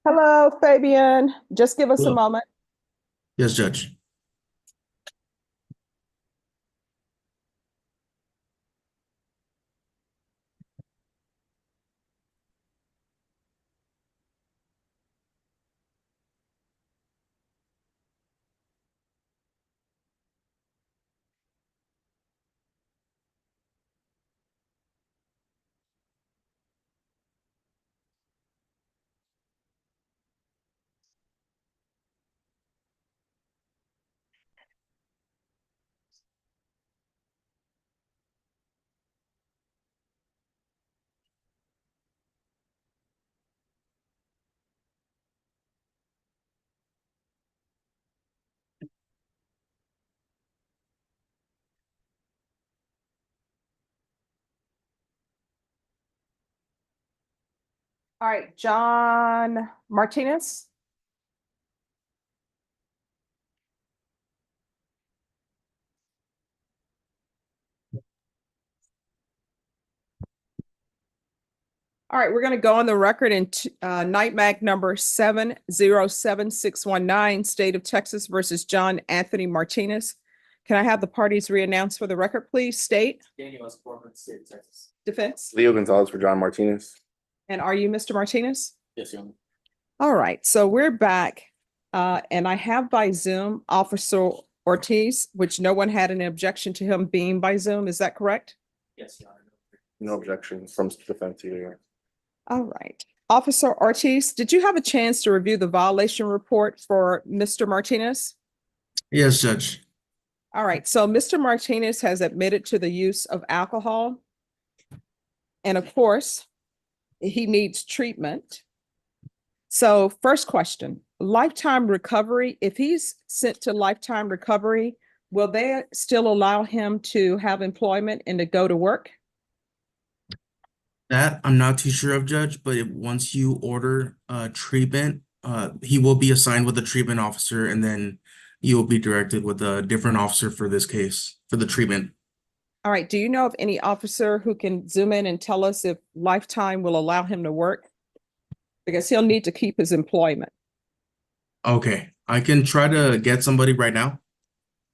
Hello, Fabian. Just give us a Hello. moment. Yes, Judge. All right, John Martinez. All right, we're going to go on the record in night mag number 707619, State of Texas versus John Anthony Martinez. Can I have the parties re-announce for the record, please? State. Daniel S. Foreman, State of Texas. Defense. Leo Gonzalez for John Martinez. And are you Mr. Martinez? Yes, Your Honor. All right, so we're back. And I have by Zoom Officer Ortiz, which no one had an objection to him being by Zoom. Is that correct? Yes, Your Honor. No objections from defense either. All right. Officer Ortiz, did you have a chance to review the violation report for Mr. Martinez? Yes, Judge. All right. So Mr. Martinez has admitted to the use of alcohol. And of course, he needs treatment. So first question, lifetime recovery. If he's sent to lifetime recovery, will they still allow him to have employment and to go to work? That I'm not too sure of, Judge, but once you order treatment, he will be assigned with a treatment officer, and then you will be directed with a different officer for this case, for the treatment. All right. Do you know of any officer who can zoom in and tell us if lifetime will allow him to work? Because he'll need to keep his employment. Okay, I can try to get somebody right now.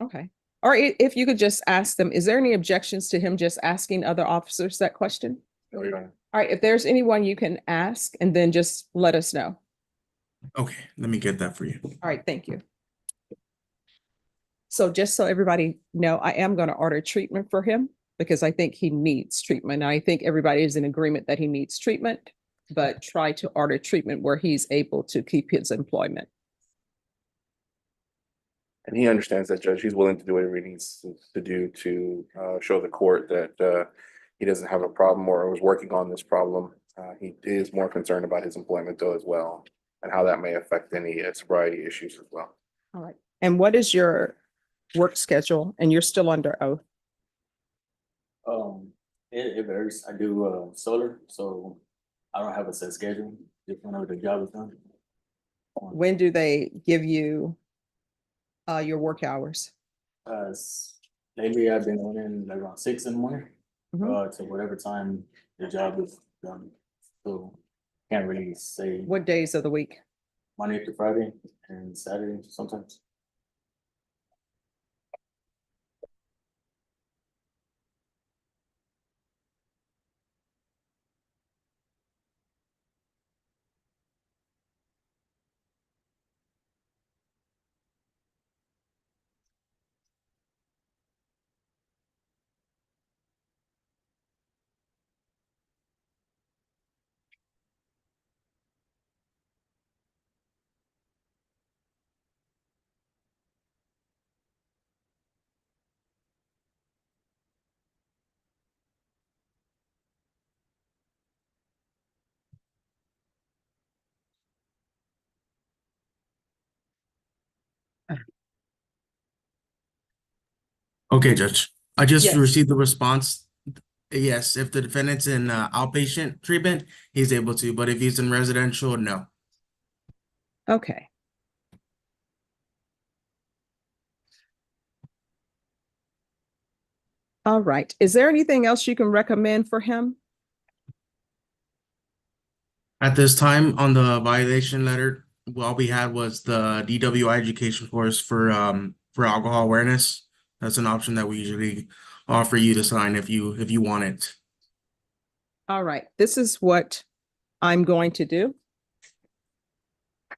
Okay. Or if you could just ask them, is there any objections to him just asking other officers that question? No, Your Honor. All right. If there's anyone you can ask and then just let us know. Okay, let me get that for you. All right. Thank you. So just so everybody know, I am going to order treatment for him because I think he needs treatment. I think everybody is in agreement that he needs treatment, but try to order treatment where he's able to keep his employment. And he understands that, Judge. He's willing to do whatever he needs to do to show the court that he doesn't have a problem or was working on this problem. He is more concerned about his employment though as well, and how that may affect any sobriety issues as well. All right. And what is your work schedule? And you're still under oath. It varies. I do solar, so I don't have a set schedule, just whenever the job is done. When do they give you your work hours? Lately I've been on in like around 6 in the morning, Mhm. to whatever time the job is done. So can't really say What days of the week? Monday to Friday and Saturday sometimes. Okay, Judge. I just Yes. received the response. Yes, if the defendant's in outpatient treatment, he's able to, but if he's in residential, no. Okay. All right. Is there anything else you can recommend for him? At this time, on the violation letter, all we had was the DWI education course for alcohol awareness. That's an option that we usually offer you to sign if you want it. All right, this is what I'm going to do.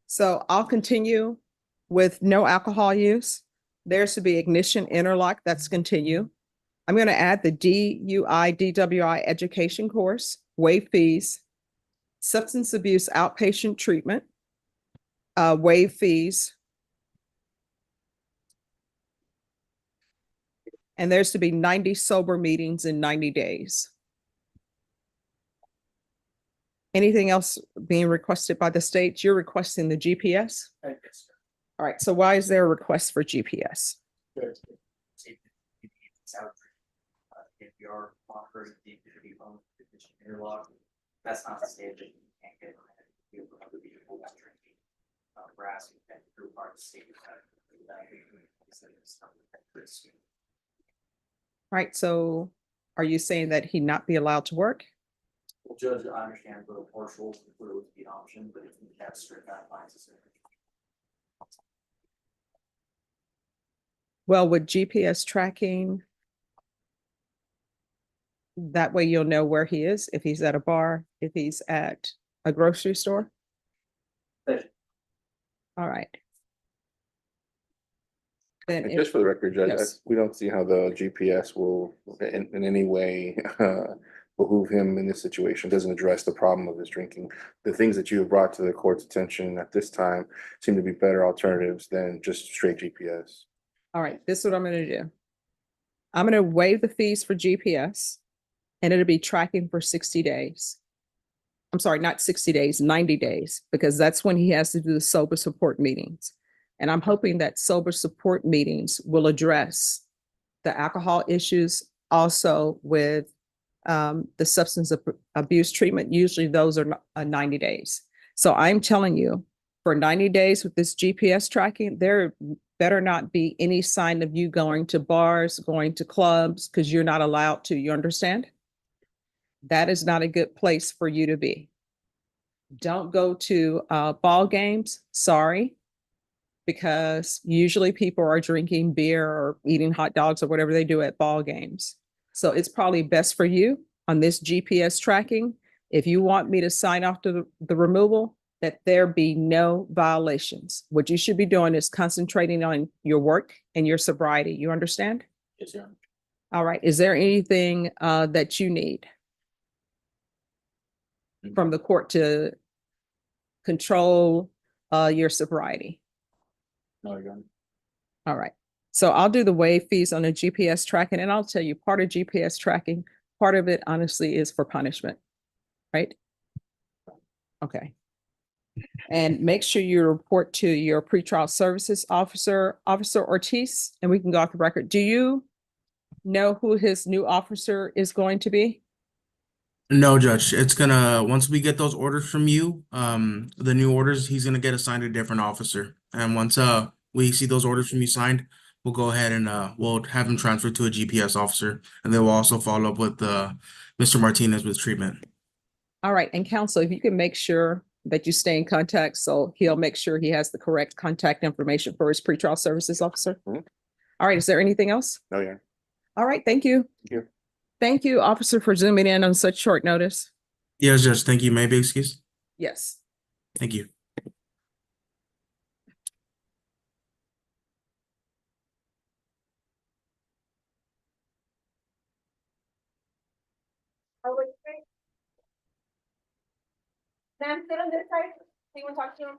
So I'll continue with no alcohol use. There's to be ignition interlock, that's continue. I'm going to add the DUI, DWI education course, waive fees, substance abuse outpatient treatment, waive fees. And there's to be 90 sober meetings in 90 days. Anything else being requested by the state? You're requesting the GPS? All right, so why is there a request for GPS? If you're monitoring the activity on the condition interlock, that's not the standard. You can't get you know, other people that drinking. We're asking that through our state. All right, so are you saying that he not be allowed to work? Well, Judge, I understand for the partial, it would be an option, but if you have strict guidelines, it's. Well, with GPS tracking, that way you'll know where he is, if he's at a bar, if he's at a grocery store. But All right. Then And if, just for the record, Judge, Yes. we don't see how the GPS will in any way behoove him in this situation. Doesn't address the problem of his drinking. The things that you have brought to the court's attention at this time seem to be better alternatives than just straight GPS. all right, this is what I'm gonna do. I'm gonna waive the fees for GPS and it'll be tracking for 60 days. I'm sorry, not 60 days, 90 days, because that's when he has to do the sober support meetings. And I'm hoping that sober support meetings will address the alcohol issues also with the substance abuse treatment. Usually those are 90 days. So I'm telling you, for 90 days with this GPS tracking, there better not be any sign of you going to bars, going to clubs, because you're not allowed to, you understand? That is not a good place for you to be. Don't go to ball games, sorry, because usually people are drinking beer or eating hot dogs or whatever they do at ball games. So it's probably best for you on this GPS tracking, if you want me to sign off to the removal, that there be no violations. What you should be doing is concentrating on your work and your sobriety. You understand? Yes, Your Honor. All right. Is there anything that you need from the court to control your sobriety? No, Your Honor. All right. So I'll do the waive fees on the GPS tracking, and I'll tell you, part of GPS tracking, part of it honestly is for punishment, right? Okay. And make sure you report to your pretrial services officer, Officer Ortiz, and we can go off the record. Do you know who his new officer is going to be? No, Judge, it's gonna, once we get those orders from you, the new orders, he's gonna get assigned a different officer. And once we see those orders from you signed, we'll go ahead and we'll have him transferred to a GPS officer, and then we'll also follow up with Mr. Martinez with treatment. All right. And counsel, if you can make sure that you stay in contact, so he'll make sure he has the correct contact information for his pretrial services officer. Mhm. All right. Is there anything else? No, yeah. All right. Thank you. Thank you. Thank you, officer, for zooming in on such short notice. Yes, Judge, thank you. May I be excused? Yes. Thank you. Ma'am, sit on this side. Do you want to talk to him?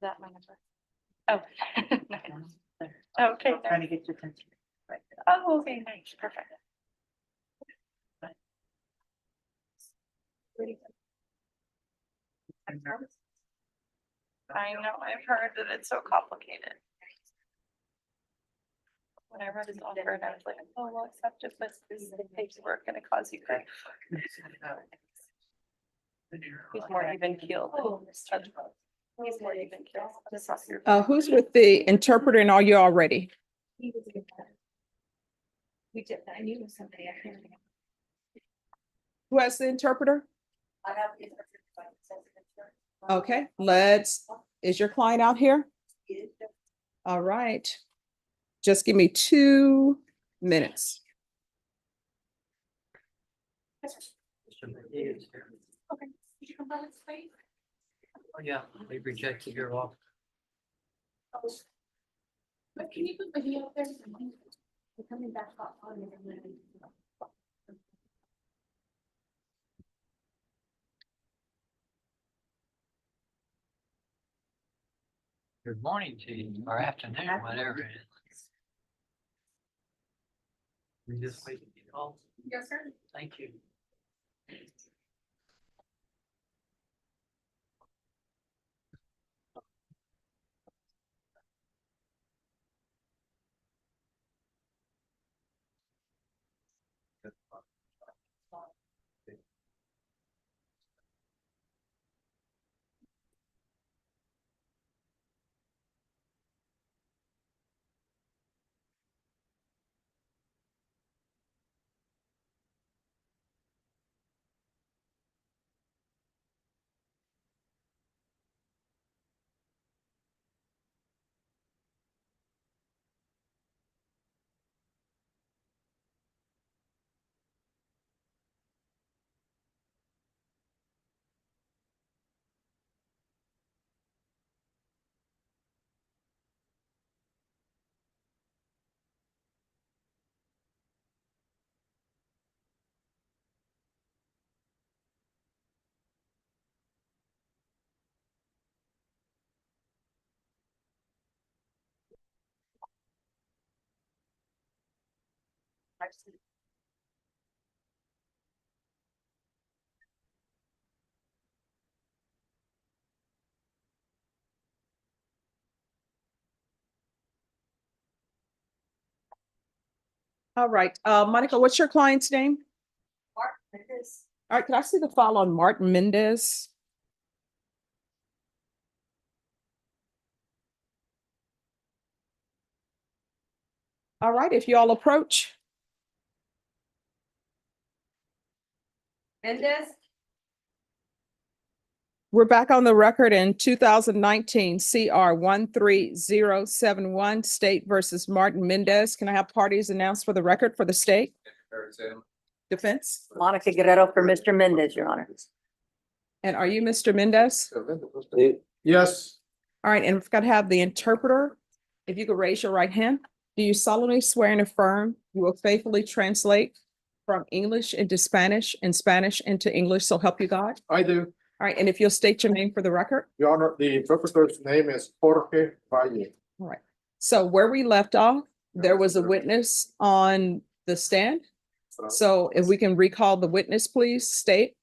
That my number? Oh. Okay. Trying to get your attention. Oh, okay, nice, perfect. I know, I've heard that it's so complicated. When I read his offer, and I was like, oh, well, accept it, but this is paperwork gonna cause you grief. He's more even keeled. He's more even keeled. Who's with the interpreter and are you all ready? We did, I knew it was somebody. I can't remember. Who has the interpreter? I have. Okay, is your client out here? All right. Just give me 2 minutes. Okay. You come by this way? Oh, yeah, they rejected your offer. But can you put the video up there? We're coming back up on it. Good morning to you, or afternoon, whatever it is. We just wait to get called. Yes, sir. Thank you. All right, Monica, what's your client's name? Mark, it is. All right, can I see the file on Martin Mendez? All right, if you all approach. Mendez? We're back on the record in 2019 CR 13071 State versus Martin Mendez. Can I have parties announced for the record for the state? Defense? Monica Guerrero for Mr. Mendez, Your Honor. And are you Mr. Mendez? Yes, All right, and we've got to have the interpreter. If you could raise your right hand. Do you solemnly swear and affirm you will faithfully translate from English into Spanish and Spanish into English, so help you God? I do. All right, and if you'll state your name for the record. Your Honor, the interpreter's name is Jorge Valle. All right, so where we left off, there was a witness on the stand. So if we can recall the witness, please state.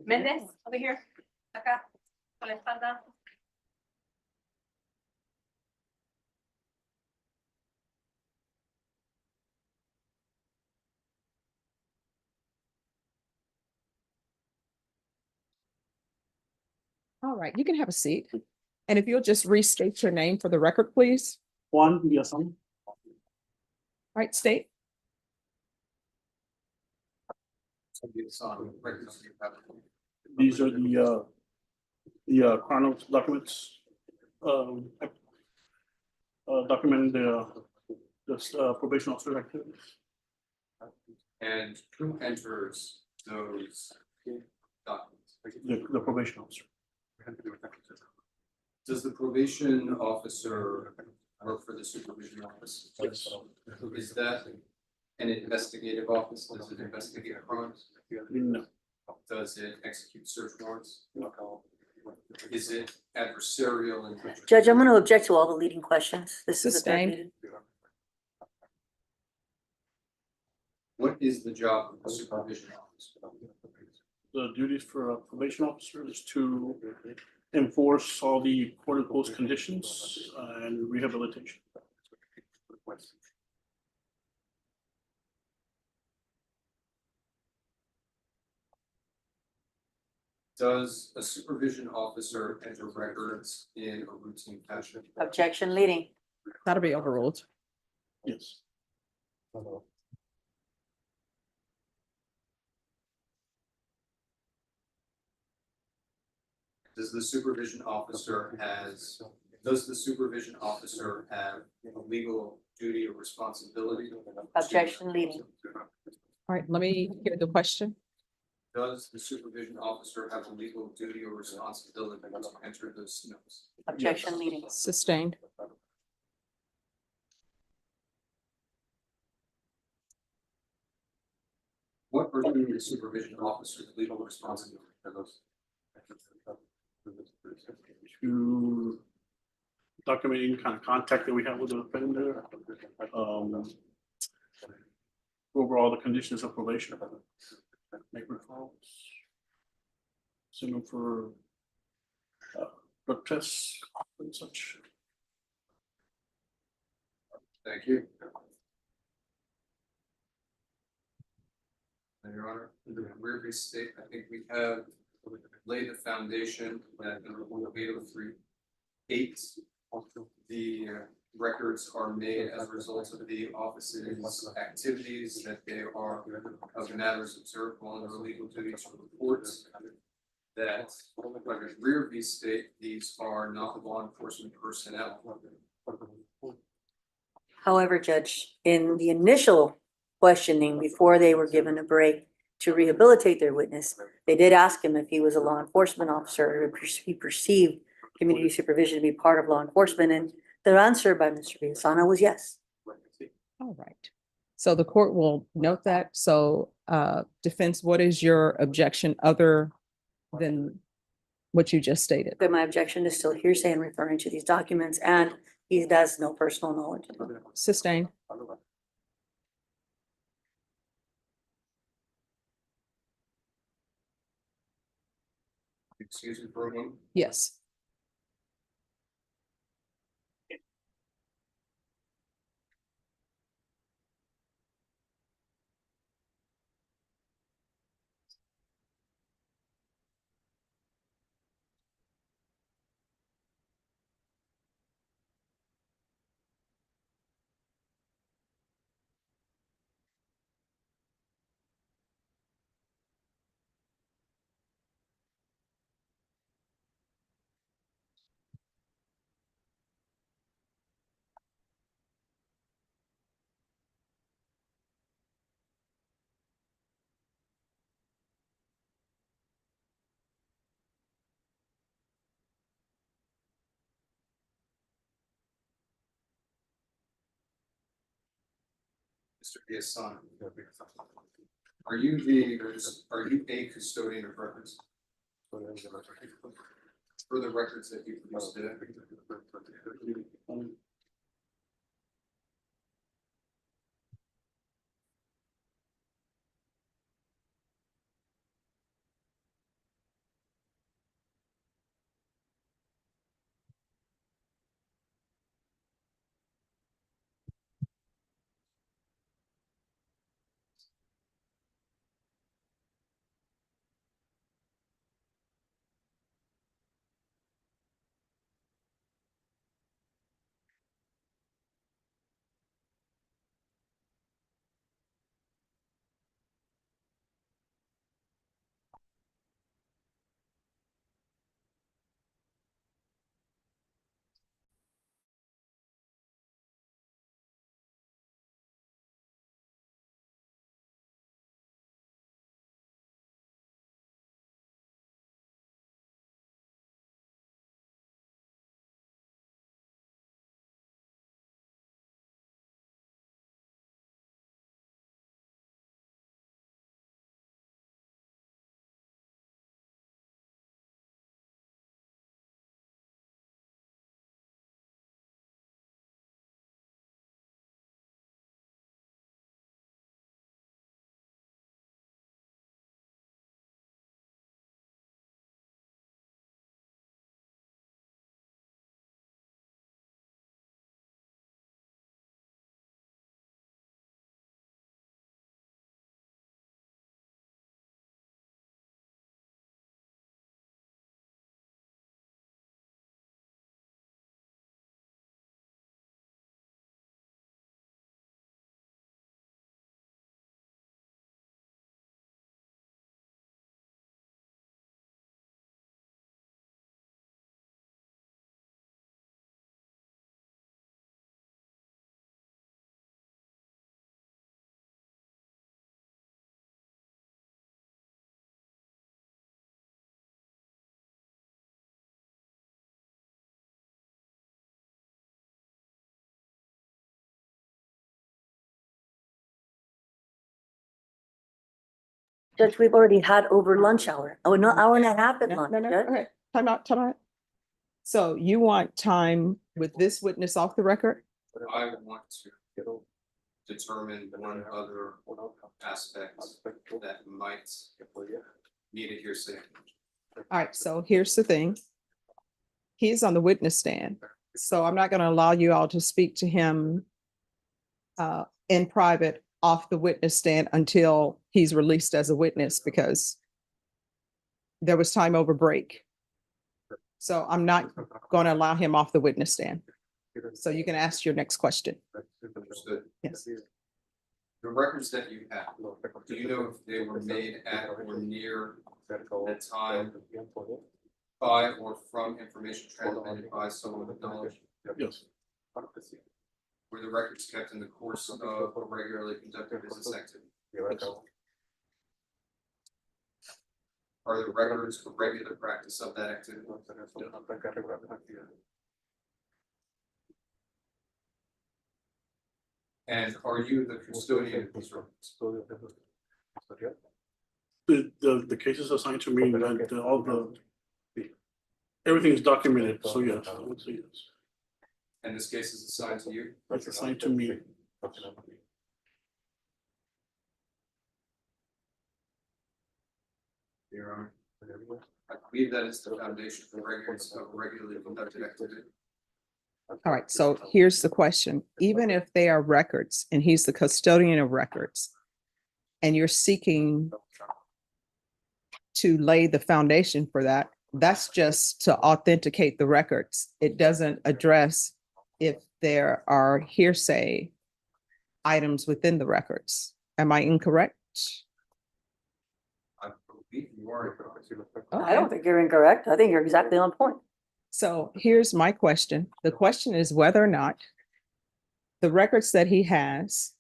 Mendez, over here. Acá, con la espalda. All right, you can have a seat. And if you'll just restate your name for the record, please. Juan Villazón. All right, state. These are the chronos documents. Documenting the probation officer activities. And who enters those documents? The probation officer. Does the probation officer work for the supervision office? Is that an investigative office? Does it investigate crimes? No. Does it execute search warrants? Is it adversarial? and- Judge, I'm going to object to all the leading questions. This is the third Sustained. meeting. What is is the job of the supervision officer? The duties for a probation officer is to enforce all the court imposed conditions and rehabilitation. Does a supervision officer enter records in a routine fashion? Objection leading. That'll be overruled. Yes. Does the supervision officer does the supervision officer have a legal duty or responsibility? Objection leading. All right, let me hear the question. Does the supervision officer have a legal duty or responsibility to enter those notes? Objection leading. Sustained. What are the supervision officer's legal responsibility for those? To document any kind of contact that we have with the offender. Overall, the conditions of probation. Make referrals. Send them for drug tests and such. Thank you. And Your Honor, where we state, I think we have laid the foundation that in Rule 803.8, the records are made as a result of the office's activities, that they are of matters observed while under legal duty to report. That under rear v. state, these are not law enforcement personnel. However, Judge, in the initial questioning, before they were given a break to rehabilitate their witness, they did ask him if he was a law enforcement officer, or if he perceived community supervision to be part of law enforcement, and the answer by Mr. Villasana was yes. All right. So the court will note that. So defense, what is your objection other than what you just stated? That my objection is still hearsay and referring to these documents, and he does no personal knowledge. Sustained. Excuse me for a moment. Yes. Mr. Villasana, are you a custodian of records? For the records that you produced today? Judge, we've already had over lunch hour. Oh, no, hour and a half at No, lunch, no, no, Judge. okay, time out, time out. So you want time with this witness off the record? I want to determine one other aspect that might need a hearsay. All right, so here's the thing. He's on the witness stand, so I'm not gonna allow you all to speak to him in private off the witness stand until he's released as a witness because there was time over break. So I'm not gonna allow him off the witness stand. So you can ask your next question. Understood. Yes. The records that you have, do you know if they were made at or near the time by or from information transmitted by someone with knowledge? Yes, Were the records kept in the course of a regularly conducted business activity? Are the records a regular practice of that activity? And are you the custodian of these records? the cases assigned to me, all everything is documented, so yes, I would say yes. And this case is assigned to you? It's assigned to me. Your Honor. I believe that is the foundation for records of regularly conducted activity. All right, so here's the question. Even if they are records and he's the custodian of records and you're seeking to lay the foundation for that, that's just to authenticate the records. It doesn't address if there are hearsay items within the records. Am I incorrect? I believe you are. I don't think you're incorrect. I think you're exactly on point. So here's my question. The question is whether or not the records that he has,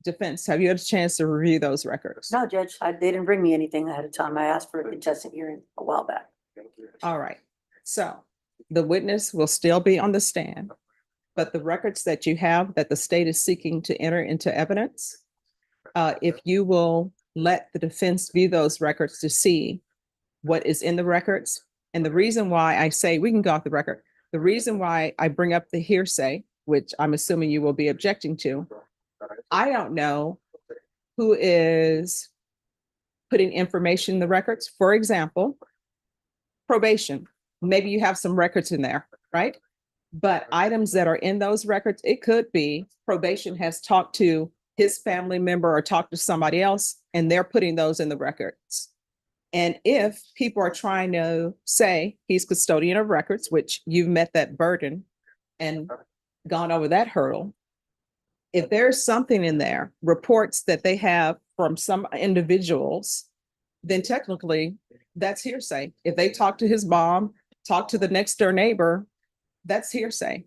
defense, have you had a chance to review those records? No, Judge, they didn't bring me anything ahead of time. I asked for a contested hearing a while back. All right, so the witness will still be on the stand, but the records that you have that the state is seeking to enter into evidence, if you will let the defense view those records to see what is in the records. And the reason why I say we can go off the record, the reason why I bring up the hearsay, which I'm assuming you will be objecting to, I don't know who is putting information in the records. For example, probation, maybe you have some records in there, right? But items that are in those records, it could be probation has talked to his family member or talked to somebody else, and they're putting those in the records. And if people are trying to say he's custodian of records, which you've met that burden and gone over that hurdle, if there's something in there, reports that they have from some individuals, then technically that's hearsay. If they talk to his mom, talk to the next door neighbor, that's hearsay.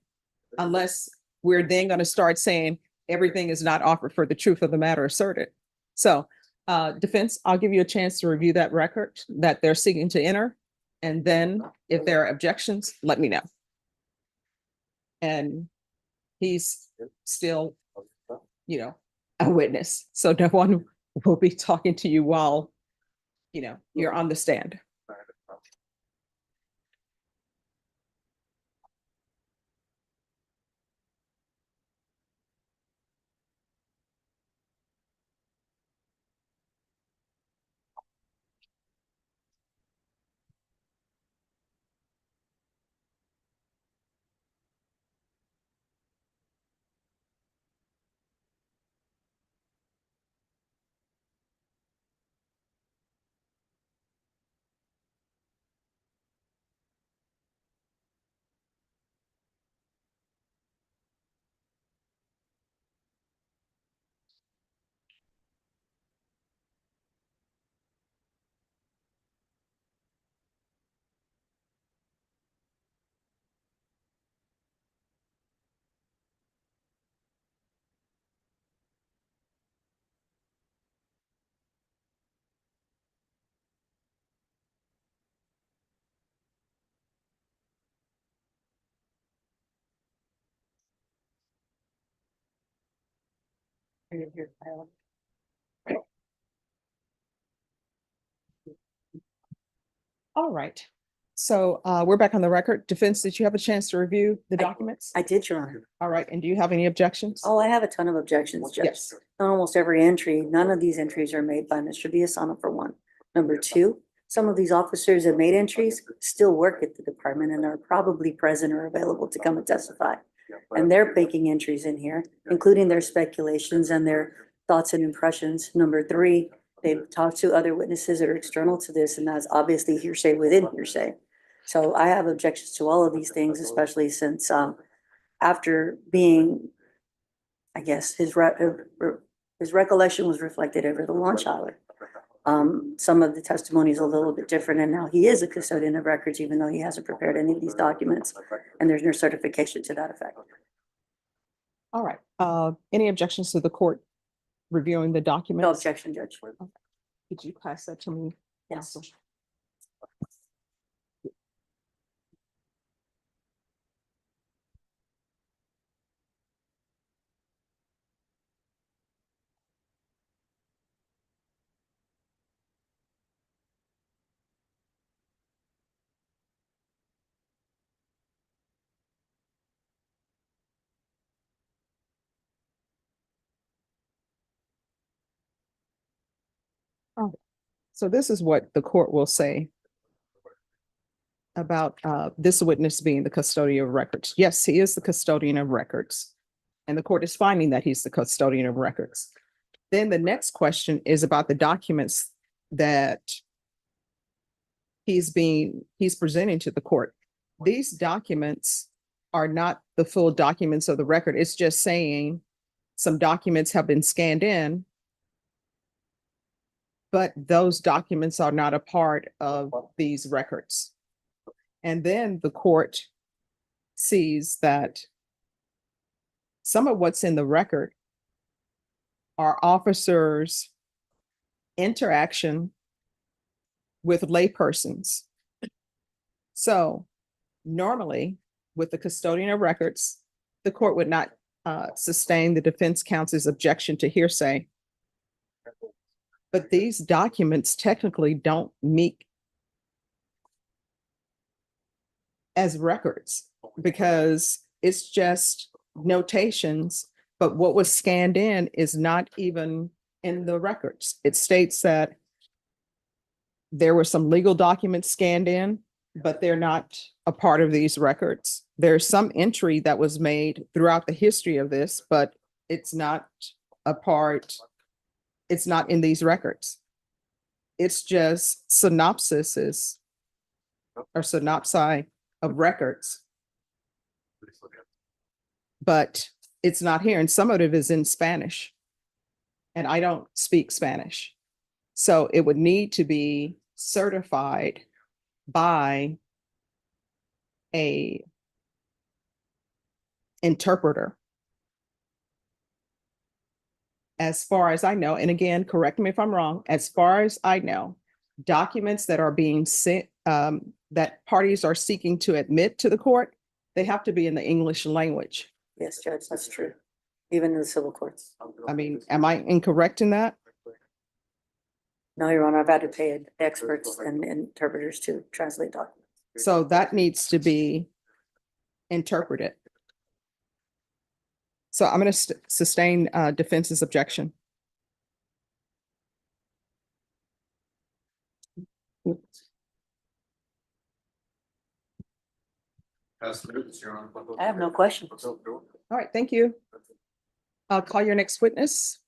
Unless we're then going to start saying everything is not offered for the truth of the matter asserted. So defense, I'll give you a chance to review that record that they're seeking to enter. And then if there are objections, let me know. And he's still, you know, a witness. So no one will be talking to you while, you know, you're on the stand. All right. So we're back on the record. Defense, did you have a chance to review the documents? I did, Your Honor. All right. And do you have any objections? Oh, I have a ton of objections, Judge. Yes. On almost every entry, none of these entries are made by Mr. Biasano for one. Number two, some of these officers that made entries still work at the department and are probably present or available to come and testify. And they're making entries in here, including their speculations and their thoughts and impressions. Number three, they've talked to other witnesses that are external to this, and that's obviously hearsay within hearsay. So I have objections to all of these things, especially since after being, I guess, his recollection was reflected over the launch hour. Some of the testimony is a little bit different, and now he is a custodian of records, even though he hasn't prepared any of these documents, and there's no certification to that effect. All right. Any objections to the court reviewing the No documents? objection, Judge. Could you pass that to me? Yes. counsel? So this is what the court will say about this witness being the custodian of records. Yes, he is the custodian of records. And the court is finding that he's the custodian of records. Then the next question is about the documents that he's presenting to the court. These documents are not the full documents of the record. It's just saying some documents have been scanned in, but those documents are not a part of these records. And then the court sees that some of what's in the record are officers' interaction with laypersons. So normally, with the custodian of records, the court would not sustain the defense counsel's objection to hearsay. But these documents technically don't meet as records because it's just notations, but what was scanned in is not even in the records. It states that there were some legal documents scanned in, but they're not a part of these records. There's some entry that was made throughout the history of this, but it's not a part, it's not in these records. It's just synopsises or synopsi of records. But it's not here, and some of it is in Spanish. And I don't speak Spanish. So it would need to be certified by a interpreter. As far as I know, and again, correct me if I'm wrong, as far as I know, documents that are being sent, that parties are seeking to admit to the court, they have to be in the English language. Yes, Judge, that's true. Even in the civil courts. I mean, am I incorrect in that? No, Your Honor, I've had to pay experts and interpreters to translate documents. So that needs to be interpreted. So I'm going to sustain defense's objection. Pass the witness, Your Honor. I have no questions. All right, thank you. I'll call your next witness.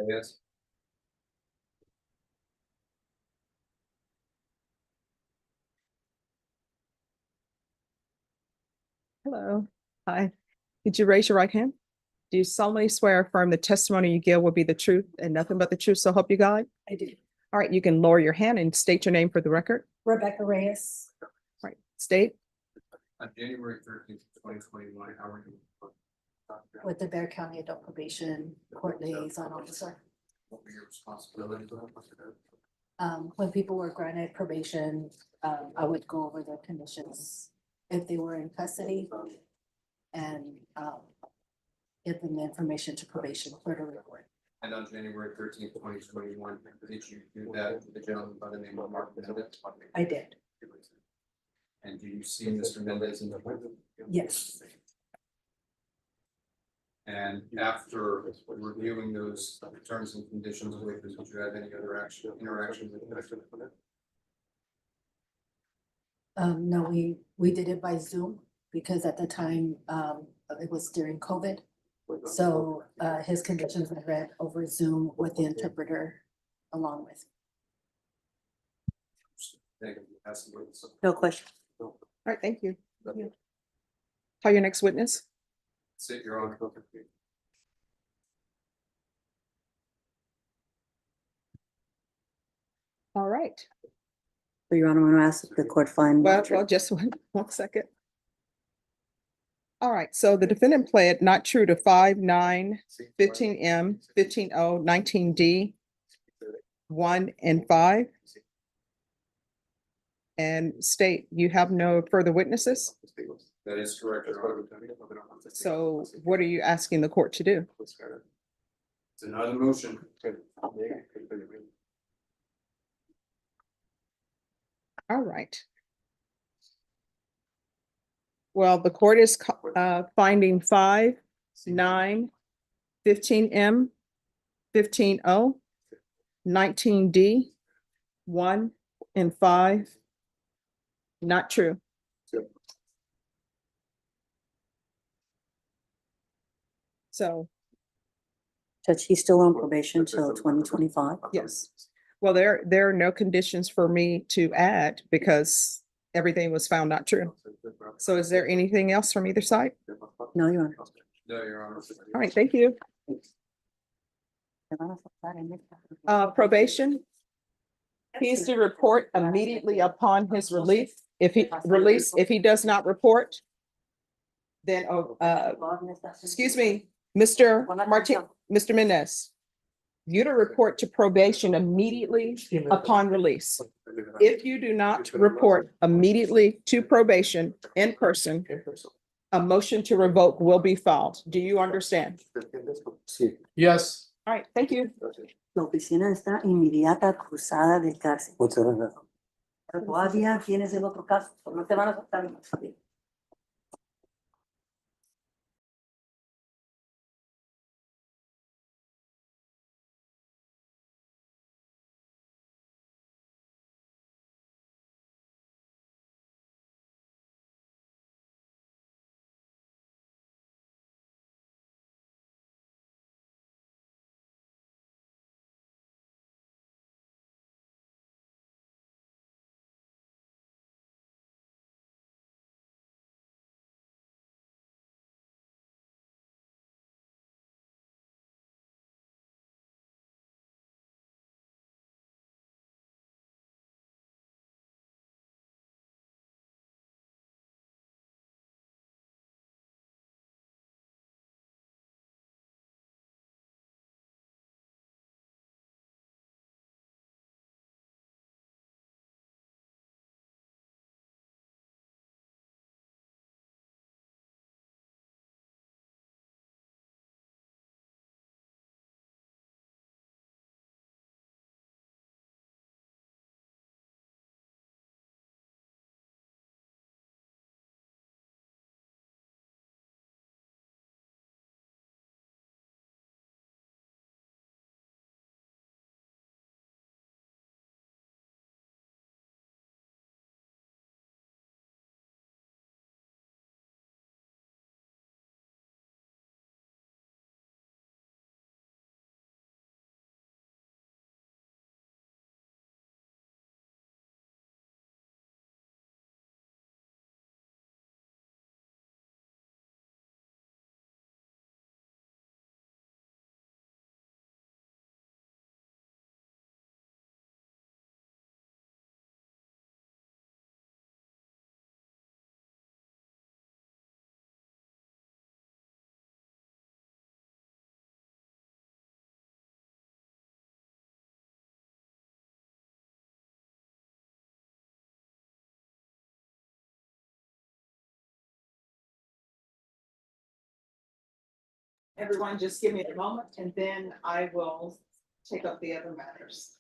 Yes. Hello. Hi. Could you raise your right hand? Do you solemnly swear or affirm the testimony you give will be the truth and nothing but the truth, so help you God? I do. All right, you can lower your hand and state your name for the record. Rebecca Reyes. All right, state. On January 13th, 2021, how are you? With the Bear County Adult Probation Court Liaison Officer. What were your responsibilities? When people were granted probation, I would go over their conditions if they were in custody. and give them the information to probation for the report. And on January 13th, 2021, did you do that with the gentleman by the name of Mark Mendez? I did, And do you see Mr. Mendez in the? yes. And after reviewing those terms and conditions, did you have any other interaction with him? No, we did it by Zoom because at the time, it was during COVID. So, his conditions were read over Zoom with the interpreter along with. Thank you. That's the way it's- No question. All right, thank you. Call your next witness. Sit, Your Honor. All right. So Your Honor, I'm gonna ask the court find. Well, just one second. All right, so the defendant pled not true to 5-9, 15M, 15O, 19D, 1 and 5. And state you have no further witnesses. That is correct, Your Honor. So what are you asking the court to do? It's another motion. All right. Well, the court is finding 5-9, 15M, 15O, 19D, 1 and 5. Not true. So, Judge, he's still on probation till 2025. yes. Well, there are no conditions for me to add because everything was found not true. So is there anything else from either side? No, Your Honor. No, Your Honor. All right, thank you. Probation. He is to report immediately upon his release. If he does not report, then, excuse me, Mr. Mendez, you to report to probation immediately upon release. If you do not report immediately to probation in person, a motion to revoke will be filed. Do you understand? Yes. All right, thank you. La oficina está inmediata acusada de cárcel. Pero todavía tienes el otro caso, no te van a aceptar. Everyone, just give me a moment and then I will take up the other matters.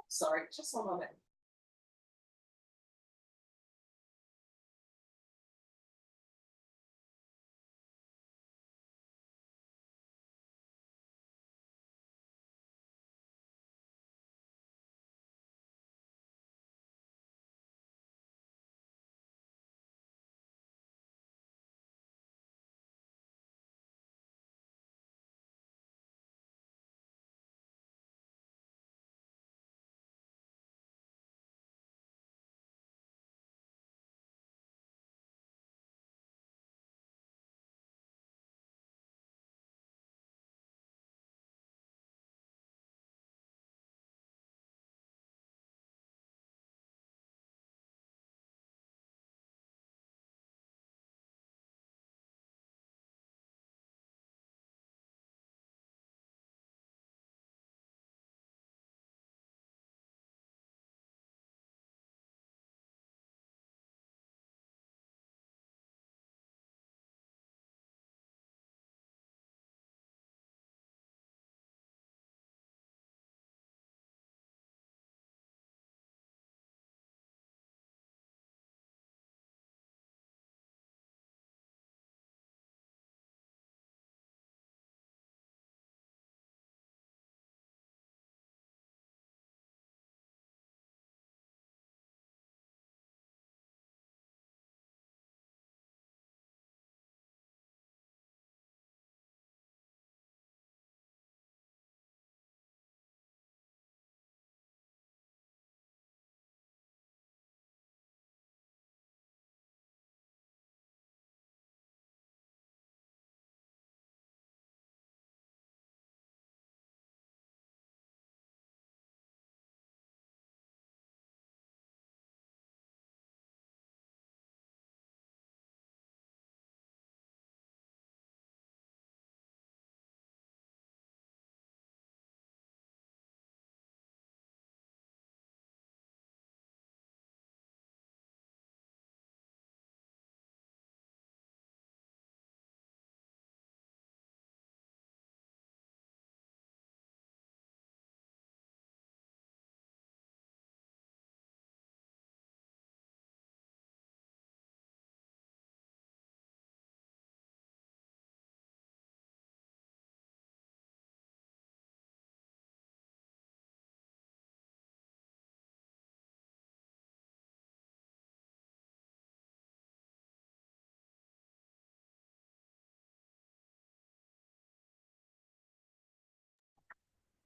Sorry, just one moment.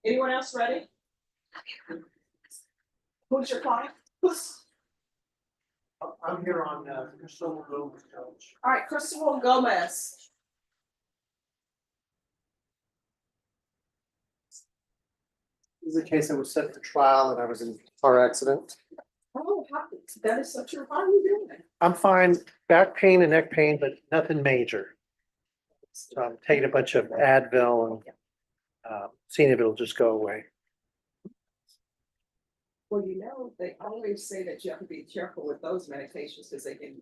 Anyone else ready? Who's your client? I'm here on, Crystal Road, Judge. All right, Cristobal Gomez. This is a case that was set for trial and I was in a car accident. Oh, that is such a, how are you doing? I'm fine, back pain and neck pain, but nothing major. So I'm taking a bunch of Advil and seeing if it'll just go away. Well, you know, they always say that you have to be careful with those medications because they can.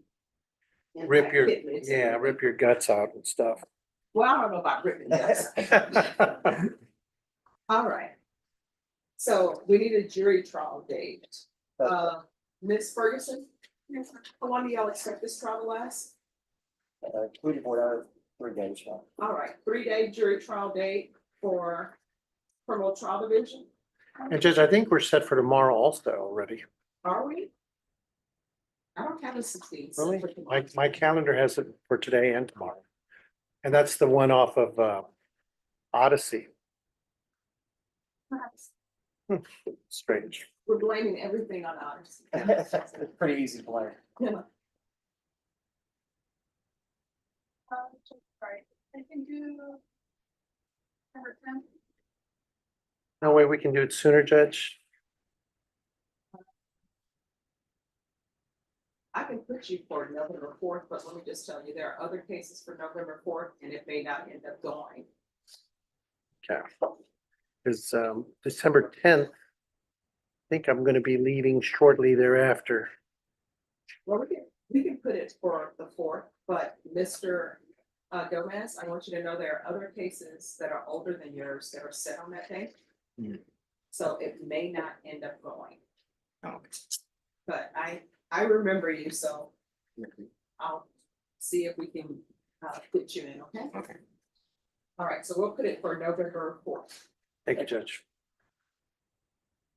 Rip your, impact kidneys. yeah, rip your guts out and stuff. Well, I don't know about ripping guts. All right. So we need a jury trial date. Ms. Ferguson, how long do y'all expect this trial to last? 24 hours, 3 days. All right, 3-day jury trial date for criminal trial division. And Judge, I think we're set for tomorrow also already. Are we? I don't have a 16. Really? My calendar has it for today and tomorrow. And that's the one off of Odyssey. Strange. We're blaming everything on ours. It's pretty easy to blame. Right, I can do. Number 10. No way we can do it sooner, Judge? I can put you for November 4th, but let me just tell you, there are other cases for November 4th and it may not end up going. Okay. is December 10th. I think I'm gonna be leaving shortly thereafter. Well, we can put it for the fourth, but Mr. Gomez, I want you to know there are other cases that are older than yours that are set on that day. Hmm. So it may not end up going, Oh, but I remember you, so I'll see if we can put you in, okay? okay. All right, so we'll put it for November fourth. Thank you, Judge.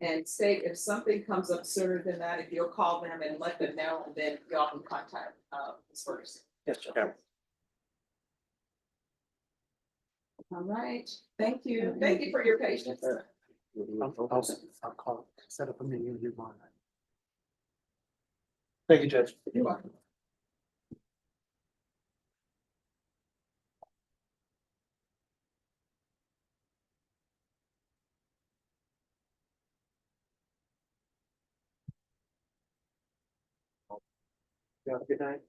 And state if something comes up sooner than that, if you'll call them and let them know, and then y'all can contact Ms. Ferguson. Yes, Judge. All right, thank you. Thank you for your patience. I'll call, set up a meeting with you tomorrow night. Thank you, Judge. You're welcome. Have a good night.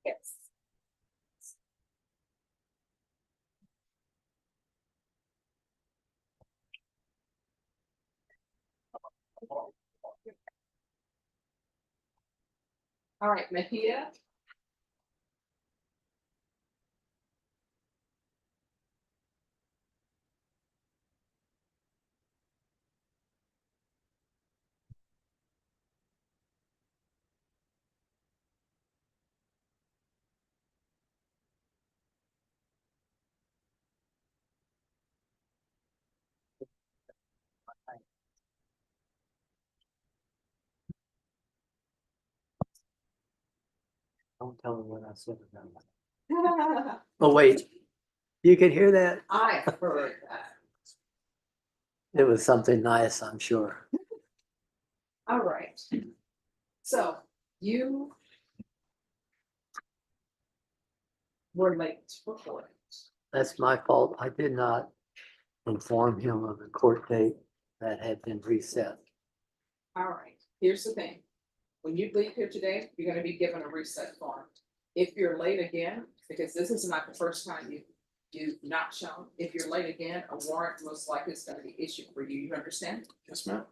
Yes. All right, Mahia. Don't tell me what I said about that. Oh, wait, you could hear that? I heard that. It was something nice, I'm sure. All right. So you were late for court. That's my fault. I did not inform him of the court date that had been reset. All right, here's the thing. When you leave here today, you're gonna be given a reset form. If you're late again, because this is not the first time you've not shown, if you're late again, a warrant most likely is gonna be issued for you. You understand? Yes, ma'am.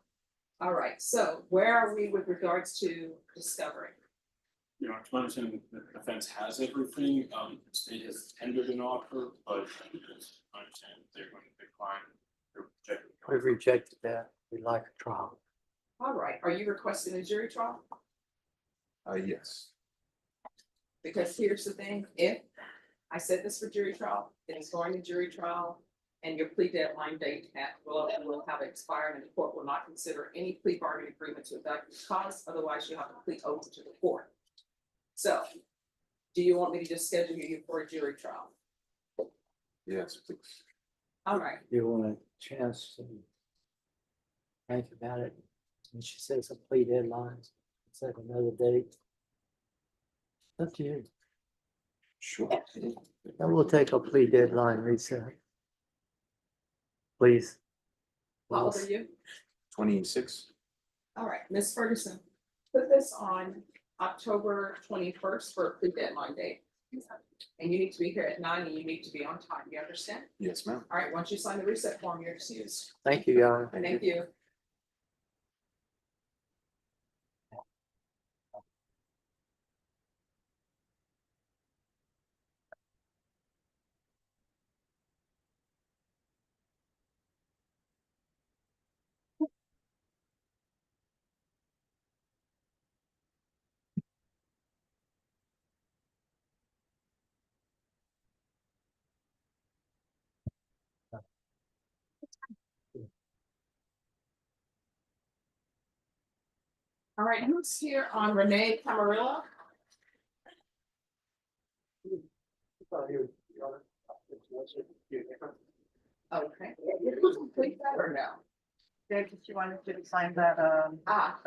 All right, so where are we with regards to discovery? You know, to my understanding, the defense has everything, the state has tendered an offer, but as I understand, they're going to decline. They're rejecting the We've offer. rejected that. We'd like a trial. All right, are you requesting a jury trial? Yes. Because here's the thing, if I said this for jury trial, it is going to jury trial. And your plea deadline date will have expired, and the court will not consider any plea bargaining agreements without cause, otherwise you have to plead over to the court. So, do you want me to just schedule you for a jury trial? Yes, please. All right, You want a chance to think about it? And she says a plea deadline, set another date. Up to you. Sure. And we'll take a plea deadline reset. Please. how old are you? 26. All right, Ms. Ferguson, put this on October 21st for a plea deadline date. And you need to be here at 9 and you need to be on time, you understand? Yes, ma'am. All right, once you sign the reset form, you're excused. Thank you, Your Honor. Thank you. All right, who's here on Renee Camarillo? Okay, you can complete that or no? Did you wanted to sign that,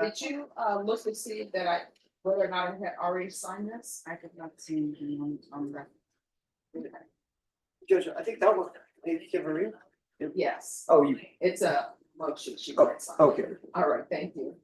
Did you look to see that whether or not I had already signed this. I have not seen anyone on that. Judge, I think that one, maybe give her in. Yes, Oh, you, it's a motion. She oh, can sign. okay. All right, thank you.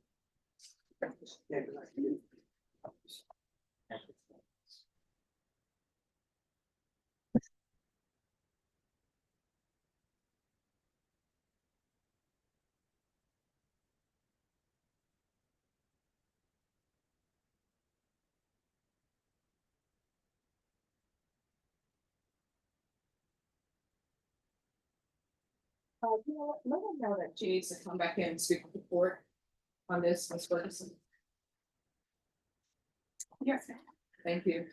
You know what, let me know that she needs to come back in and speak with the court on this, Ms. Ferguson. Yes. Thank you.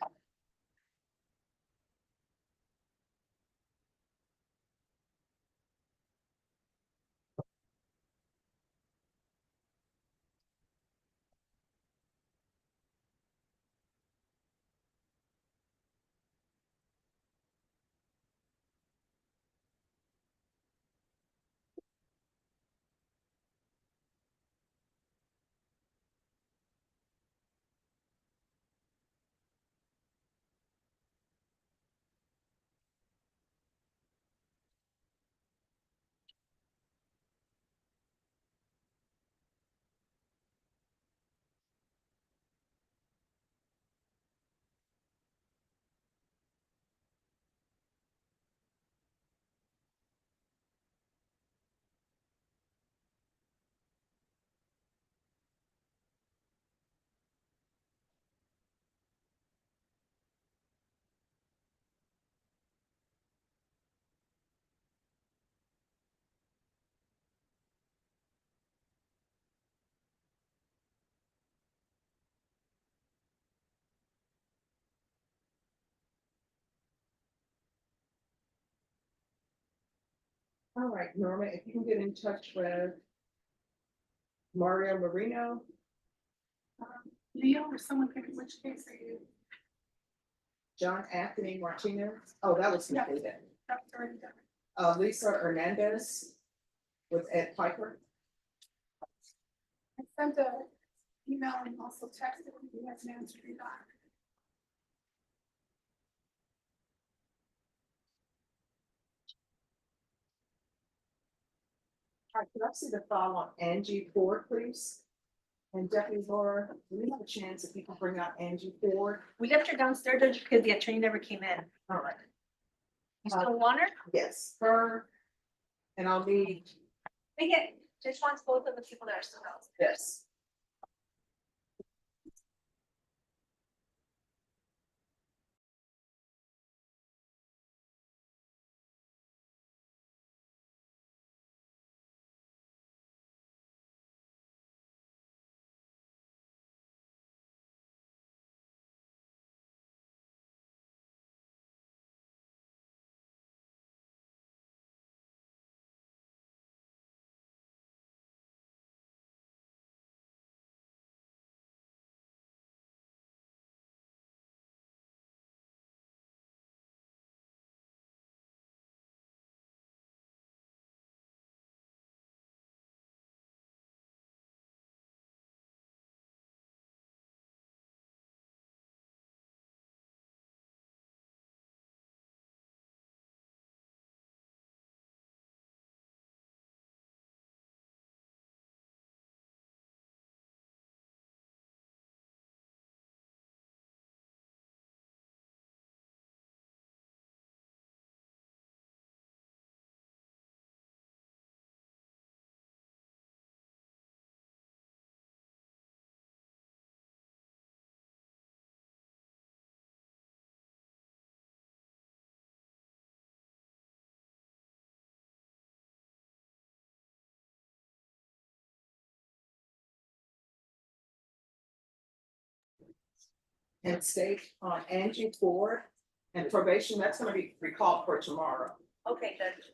All right, Norma, if you can get in touch with Mario Marino. Leo or someone pick which case are you? John Anthony Martinez. Oh, that was Yeah. completed. That's already done. Lisa Hernandez with Ed Piper. I sent a email and also texted him. He hasn't answered me back. All right, could I see the file on Angie Ford, please? And Deputy Laura, do we have a chance if you can bring out Angie Ford? We left her downstairs Judge, because the attorney never came in. All right, You still want her? yes, her. And I'll need We get, just wants both of the people that are still out. this. And state on Angie Ford and probation, that's gonna be recalled for tomorrow. Okay, Judge.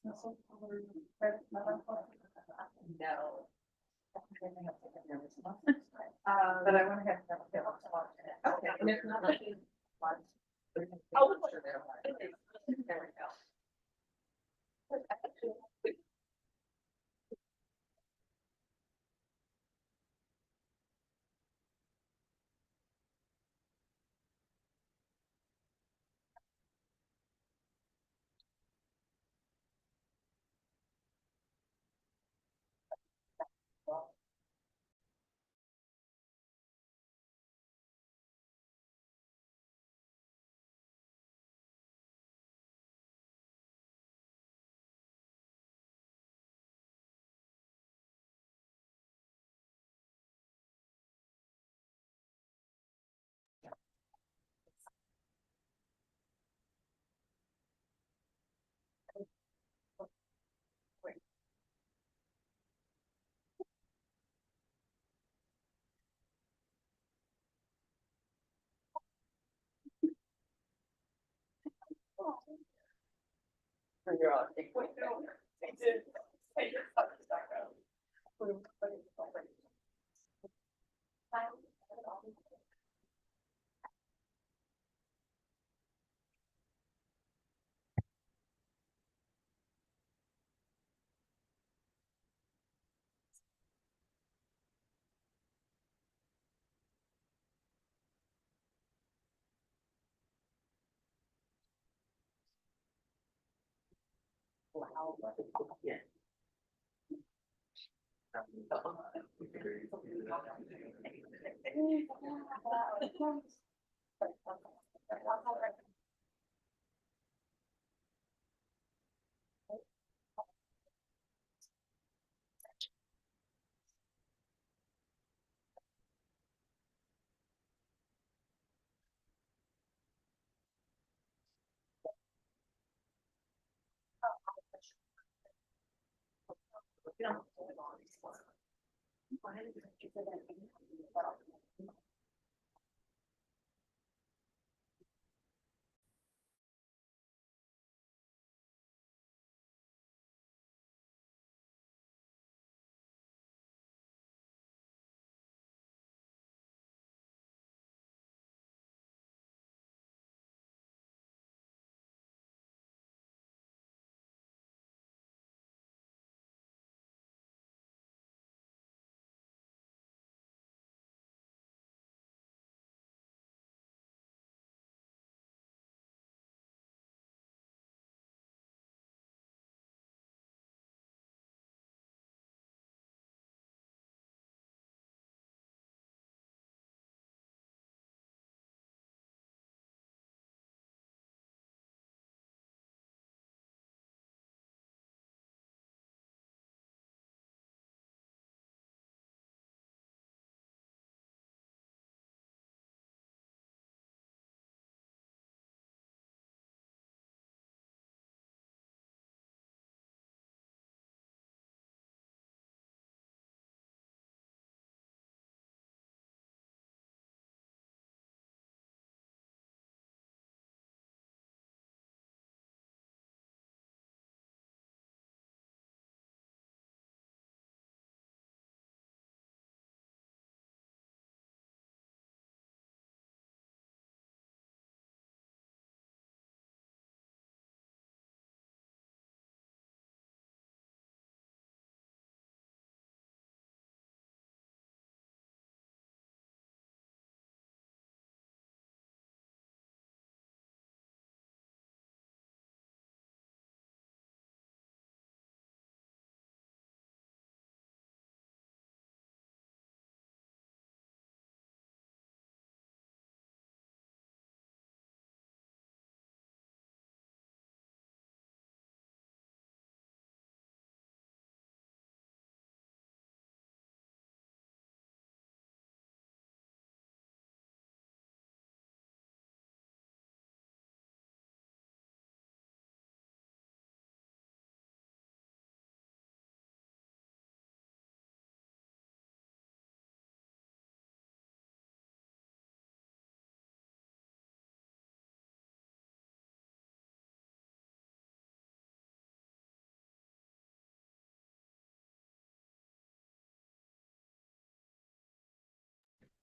dismissal or? No. But I went ahead and. Okay. And if not. Oh. There we go. Wow.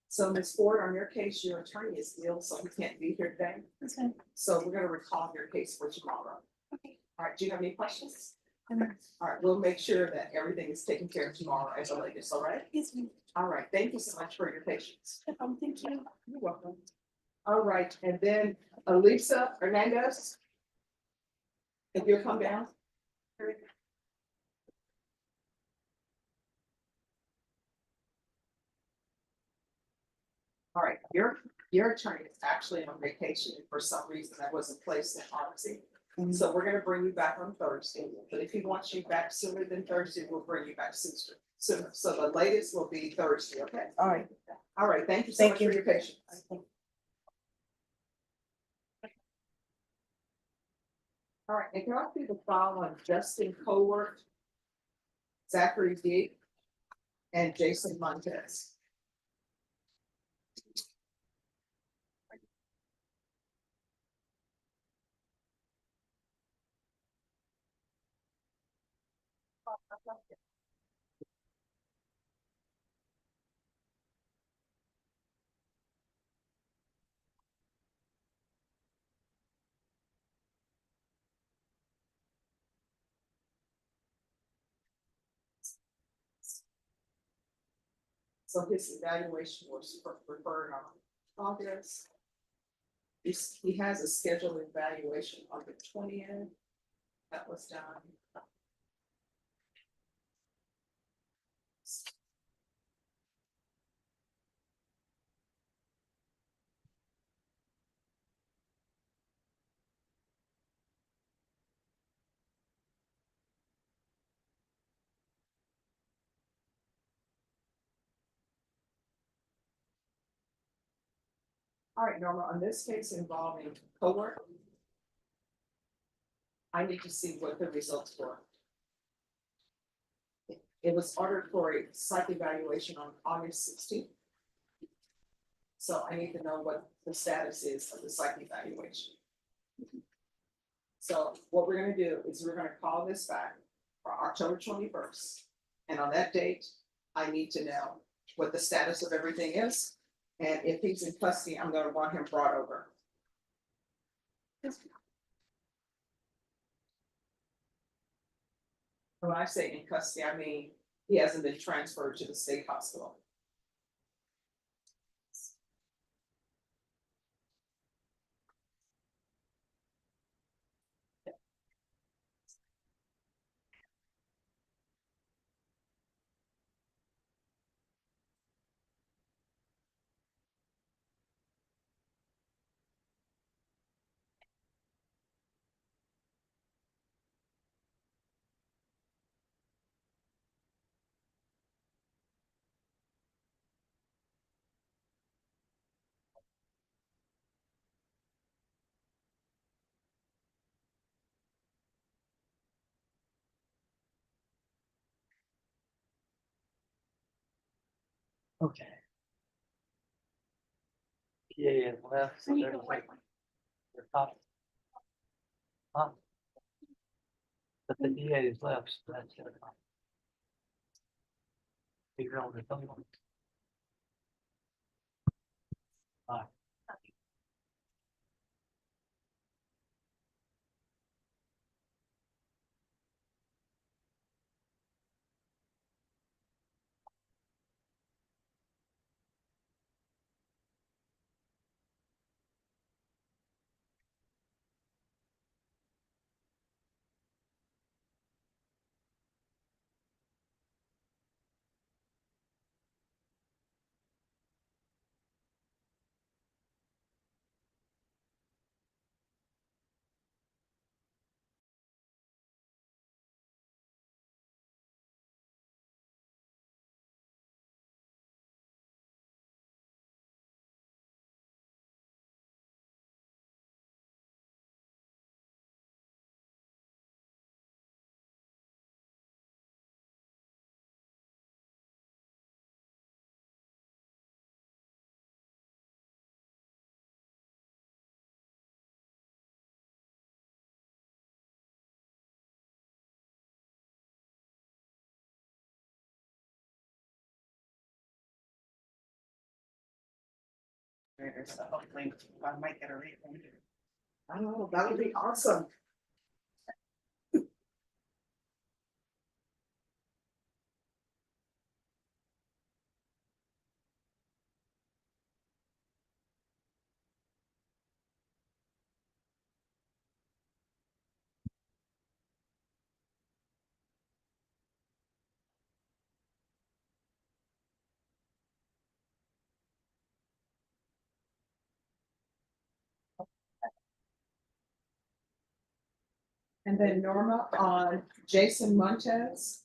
So Ms. Ford, on your case, your attorney is ill, so he can't be here today. Okay. So we're gonna recall your case for tomorrow. Okay. All right, do you have any questions? All right, we'll make sure that everything is taken care of tomorrow at the latest, all right? Yes, ma'am. All right, thank you so much for your patience. Thank you. You're welcome. All right, and then Elisa Hernandez. If you'll come down. All right, your attorney is actually on vacation. For some reason, that wasn't placed in policy. So we're gonna bring you back on Thursday, but if he wants you back sooner than Thursday, we'll bring you back sooner. So the latest will be Thursday, okay? All right. All right, thank you so much for your patience. All right, and can I see the file on Justin Cowart, Zachary Deep, and Jason Montez? So his evaluation was referred on August. He has a scheduled evaluation on the 20th. That was done. All right, Norma, on this case involving coworker, I need to see what the results were. It was ordered for a psych evaluation on August 16th. So I need to know what the status is of the psych evaluation. So what we're gonna do is we're gonna call this back for October 21st. And on that date, I need to know what the status of everything is. And if he's in custody, I'm gonna want him brought over. When I say in custody, I mean, he hasn't been transferred to the state hospital. Okay. Yeah, left. So there's like the top. Huh? But the DA is left, so that's it. Figure out the other one. administrator, so hopefully I might get a refund. Oh, that would be awesome. And then Norma on Jason Montez.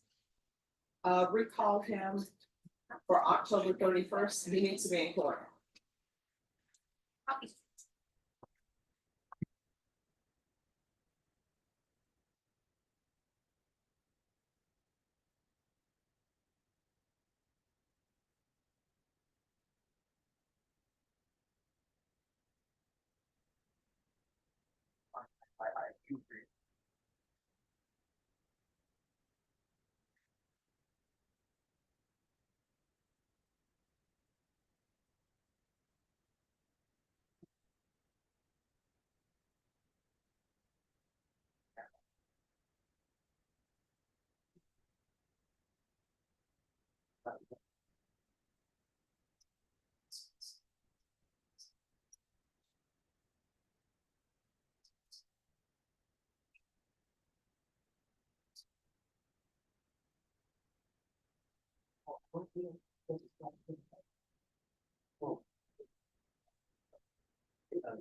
Recall him for October 31st. He needs to be in court.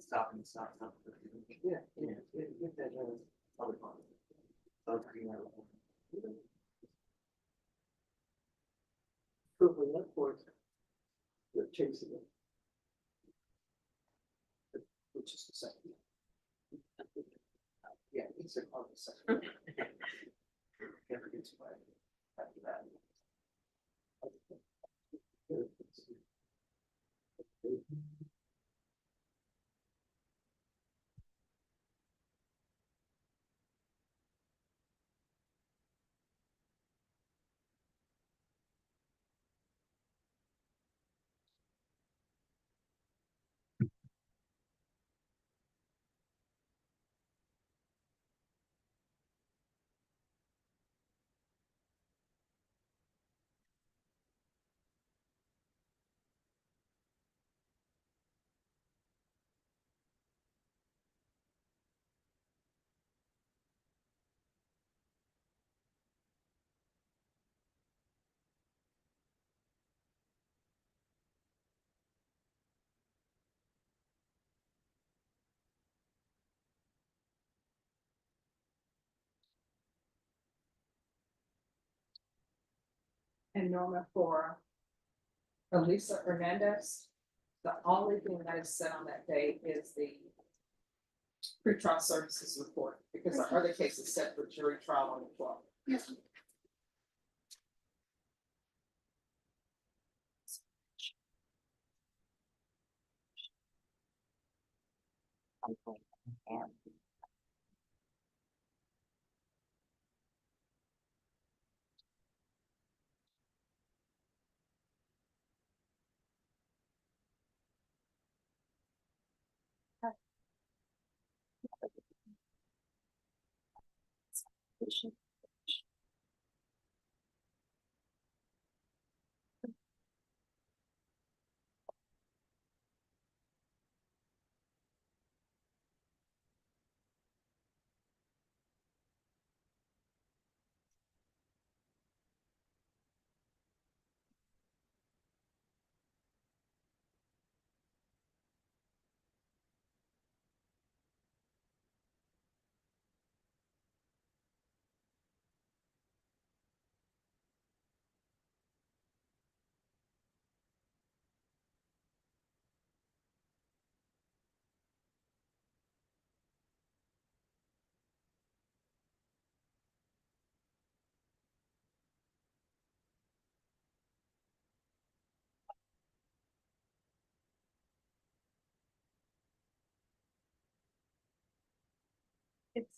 Stop. Yeah. They're chasing it. Which is the second. Yeah, it's a on the second. Never gets away after that. And Norma for Elisa Hernandez. The only thing that is set on that date is the pretrial services report, because our other case is set for jury trial on the 12th. Yes. It's.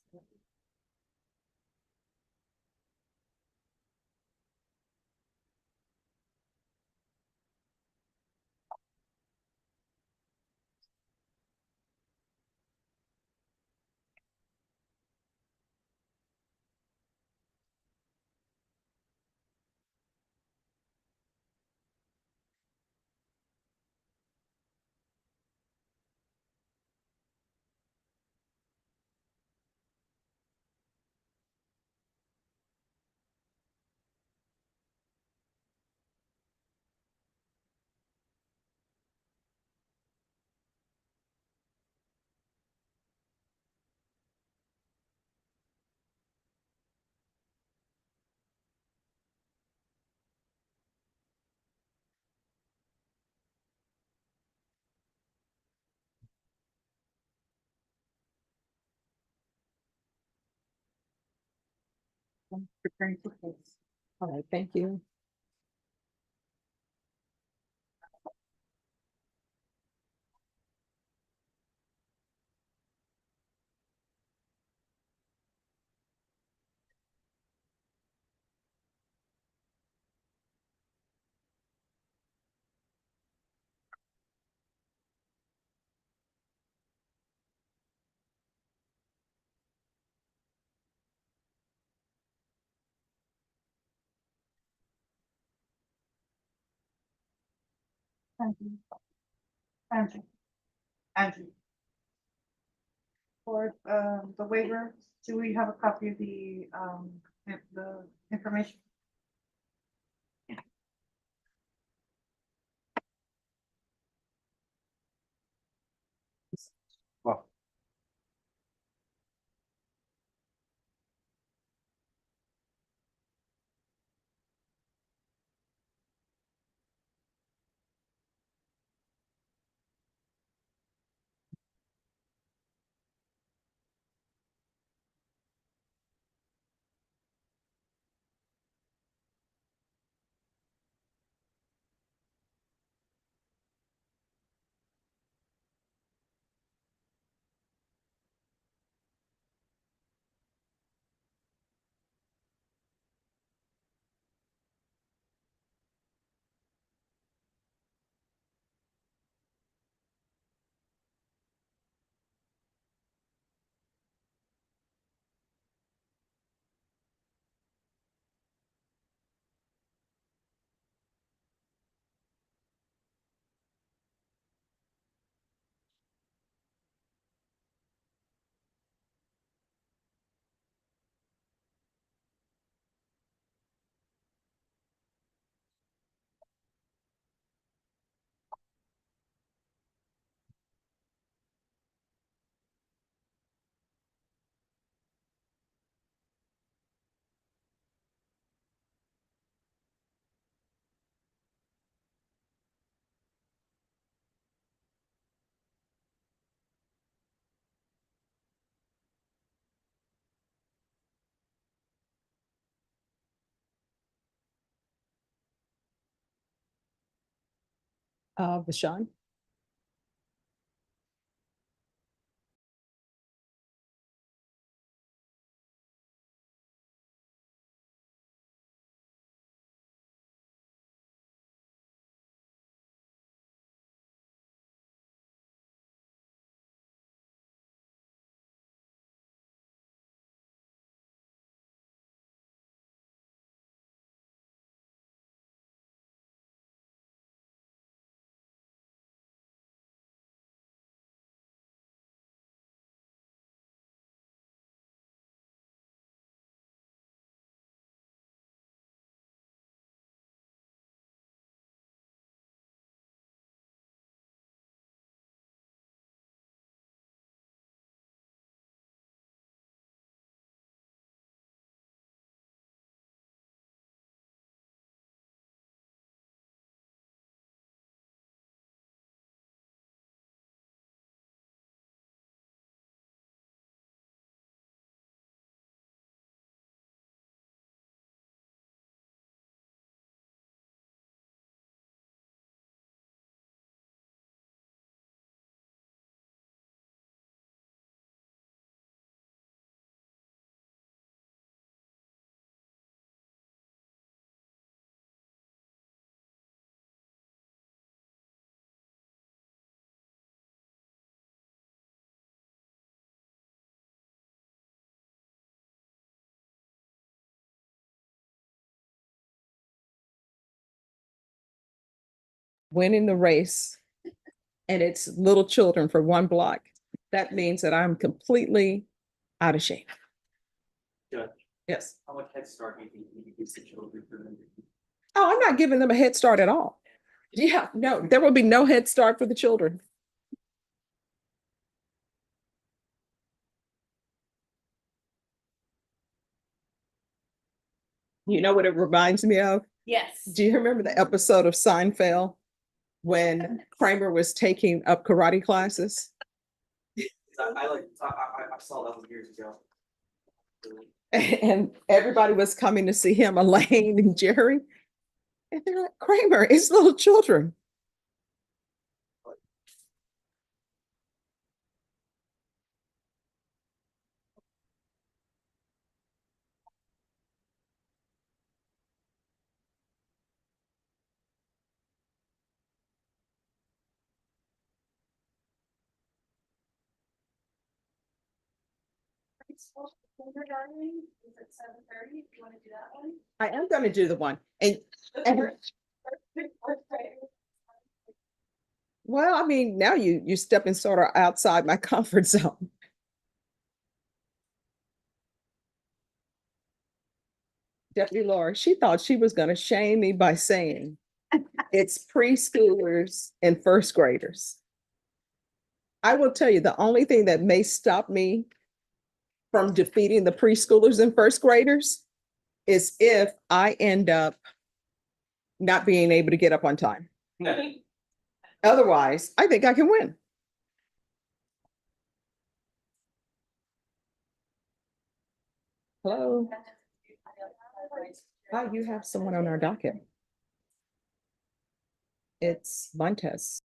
Preparing for case. All right, thank you. Andrew. Andrew. Andrew. For the waiver, do we have a copy of the information? Well, Vashon? Winning the race and it's little children for one block, that means that I'm completely out of shape. Judge, Yes. how much head start do you think you give the children for them? Oh, I'm not giving them a head start at all. Yeah, no, there will be no head start for the children. You know what it reminds me of? Yes. Do you remember the episode of Seinfeld when Kramer was taking up karate classes? I saw that one years ago. And everybody was coming to see him, Elaine and Jerry. And they're like, Kramer, it's little children. Kindergarten is at 7:30, if you wanna do that one. I am gonna do the one. And well, I mean, now you stepping sort of outside my comfort zone. Deputy Laura, she thought she was gonna shame me by saying it's preschoolers and first graders. I will tell you, the only thing that may stop me from defeating the preschoolers and first graders is if I end up not being able to get up on time. Otherwise, I think I can win. Hello. Hi, you have someone on our docket. It's Montez.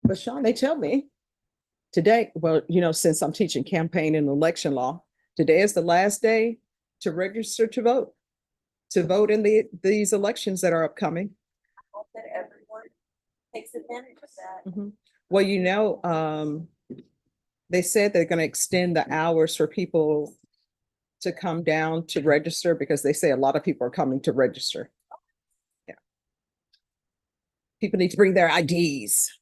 But Sean, they tell me today, well, since I'm teaching campaign and election law, today is the last day to register to vote in these elections that are upcoming. Hope that everyone takes advantage of that. Mhm. Well, they said they're going to extend the hours for people to come down to register because they say a lot of people are coming to register. Yeah. People need to bring their IDs.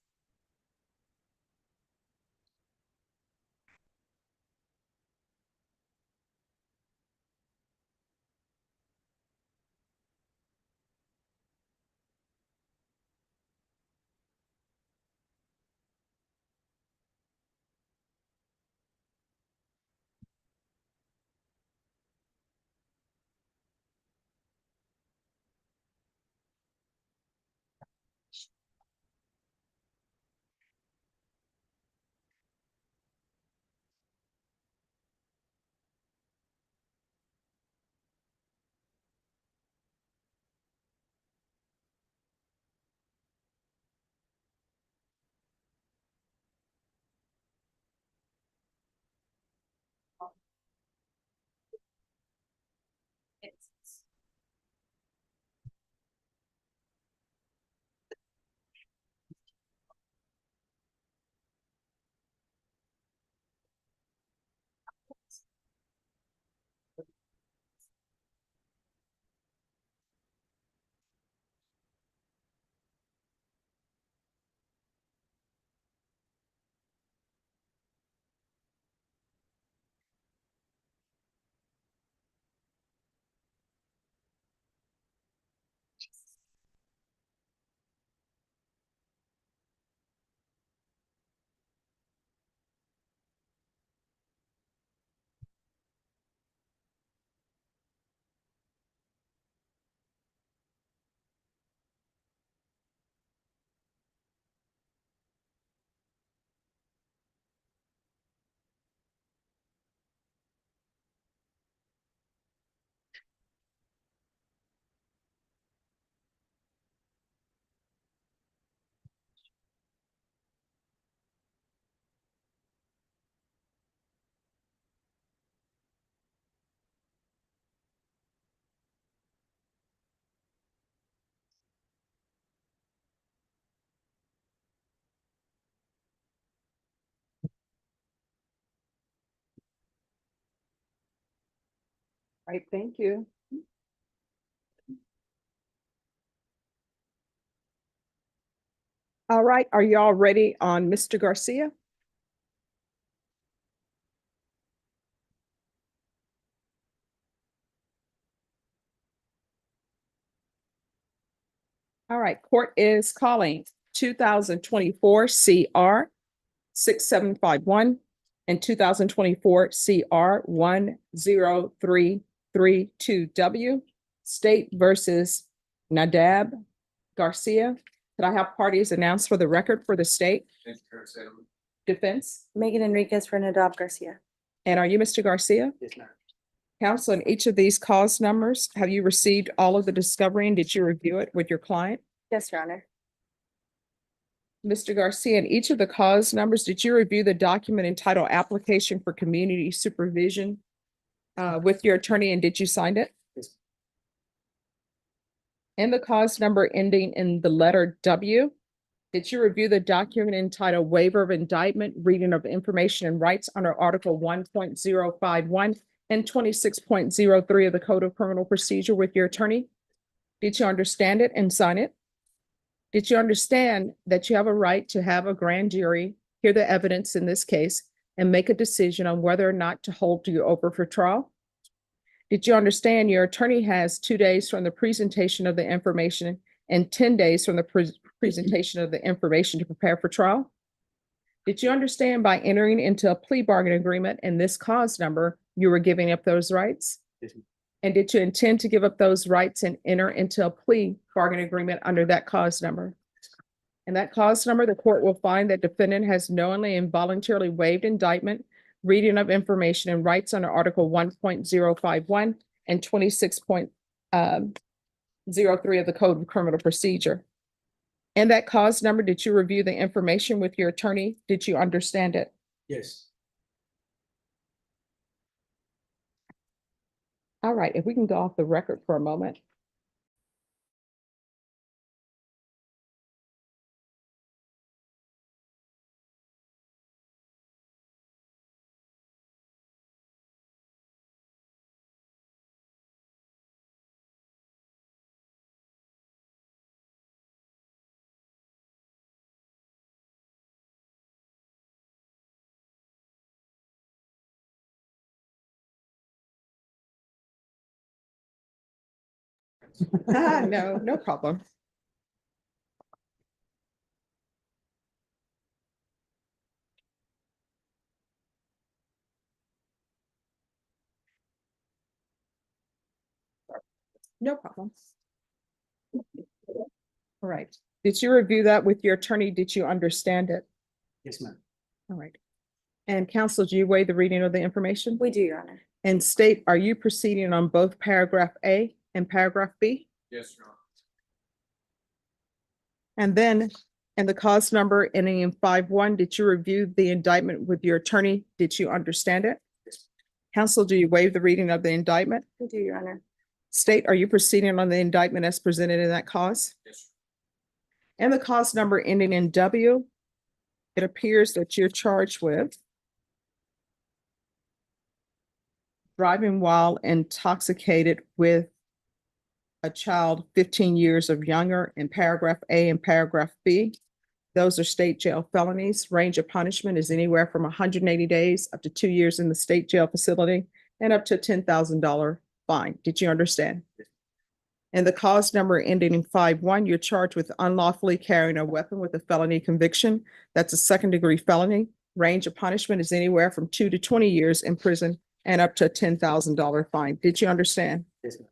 Right, thank you. All right, are you all ready on Mr. Garcia? All right, court is calling 2024 CR 6751 and 2024 CR 10332W, State versus Nadab Garcia. Could I have parties announced for the record for the state? Defense? Megan Enriquez for Nadab Garcia. And are you Mr. Garcia? Yes, ma'am. Counsel, in each of these cause numbers, have you received all of the discovery and did you review it with your client? Yes, Your Honor. Mr. Garcia, in each of the cause numbers, did you review the document entitled Application for Community Supervision with your attorney and did you sign it? Yes. In the cause number ending in the letter W, did you review the document entitled Waiver of Indictment, Reading of Information and Rights under Article 1.051 and 26.03 of the Code of Criminal Procedure with your attorney? Did you understand it and sign it? Did you understand that you have a right to have a grand jury hear the evidence in this case and make a decision on whether or not to hold you over for trial? Did you understand your attorney has 2 days from the presentation of the information and 10 days from the presentation of the information to prepare for trial? Did you understand by entering into a plea bargain agreement in this cause number, you were giving up those rights? Yes, ma'am. And did you intend to give up those rights and enter into a plea bargain agreement under that cause number? And that cause number, the court will find that defendant has knowingly and voluntarily waived indictment, reading of information and rights under Article 1.051 and 26.03 of the Code of Criminal Procedure. And that cause number, did you review the information with your attorney? Did you understand it? Yes. All right, if we can go off the record for a moment. No, no problem. No problem. All right. Did you review that with your attorney? Did you understand it? Yes, ma'am. All right. And counsel, do you waive the reading of the information? We do, Your Honor. And state, are you proceeding on both paragraph A and paragraph B? Yes, Your Honor. And then, and the cause number ending in 5-1, did you review the indictment with your attorney? Did you understand it? Counsel, do you waive the reading of the indictment? We do, Your Honor. State, are you proceeding on the indictment as presented in that cause? Yes. And the cause number ending in W, it appears that you're charged with driving while intoxicated with a child 15 years or younger in paragraph A and paragraph B. Those are state jail felonies. Range of punishment is anywhere from 180 days up to 2 years in the state jail facility and up to a $10,000 fine. Did you understand? And the cause number ending in 5-1, you're charged with unlawfully carrying a weapon with a felony conviction. That's a second-degree felony. Range of punishment is anywhere from 2 to 20 years in prison and up to a $10,000 fine. Did you understand? Yes, ma'am.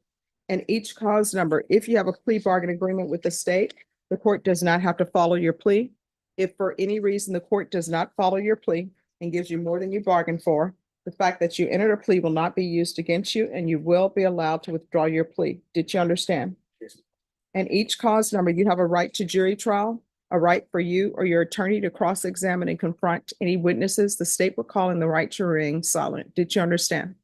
And each cause number, if you have a plea bargain agreement with the state, the court does not have to follow your plea. If for any reason the court does not follow your plea and gives you more than you bargained for, the fact that you entered a plea will not be used against you and you will be allowed to withdraw your plea. Did you understand? Yes, ma'am. And each cause number, you have a right to jury trial, a right for you or your attorney to cross-examine and confront any witnesses. The state will call in the right to remain silent. Did you understand?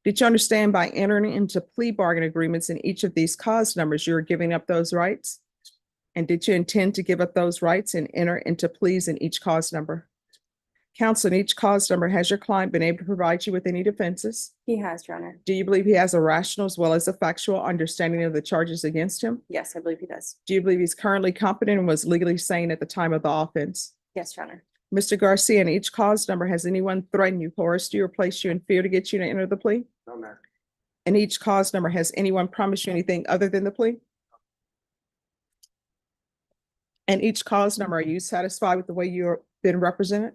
Did you understand by entering into plea bargain agreements in each of these cause numbers, you're giving up those rights? And did you intend to give up those rights and enter into pleas in each cause number? Counsel, in each cause number, has your client been able to provide you with any defenses? He has, Your Honor. Do you believe he has a rational as well as a factual understanding of the charges against him? Yes, I believe he does. Do you believe he's currently competent and was legally sane at the time of the offense? Yes, Your Honor. Mr. Garcia, in each cause number, has anyone threatened you, coerced you, or placed you in fear to get you to enter the plea? No, ma'am. In each cause number, has anyone promised you anything other than the plea? And each cause number, are you satisfied with the way you've been represented?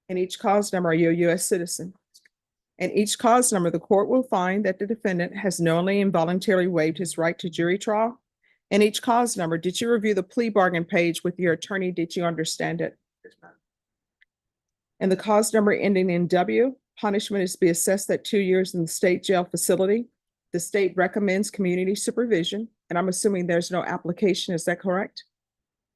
In each cause number, are you a U.S. citizen? In each cause number, the court will find that the defendant has knowingly and voluntarily waived his right to jury trial. In each cause number, did you review the plea bargain page with your attorney? Did you understand it? Yes, ma'am. And the cause number ending in W, punishment is to be assessed at 2 years in the state jail facility. The state recommends community supervision, and I'm assuming there's no application, is that correct?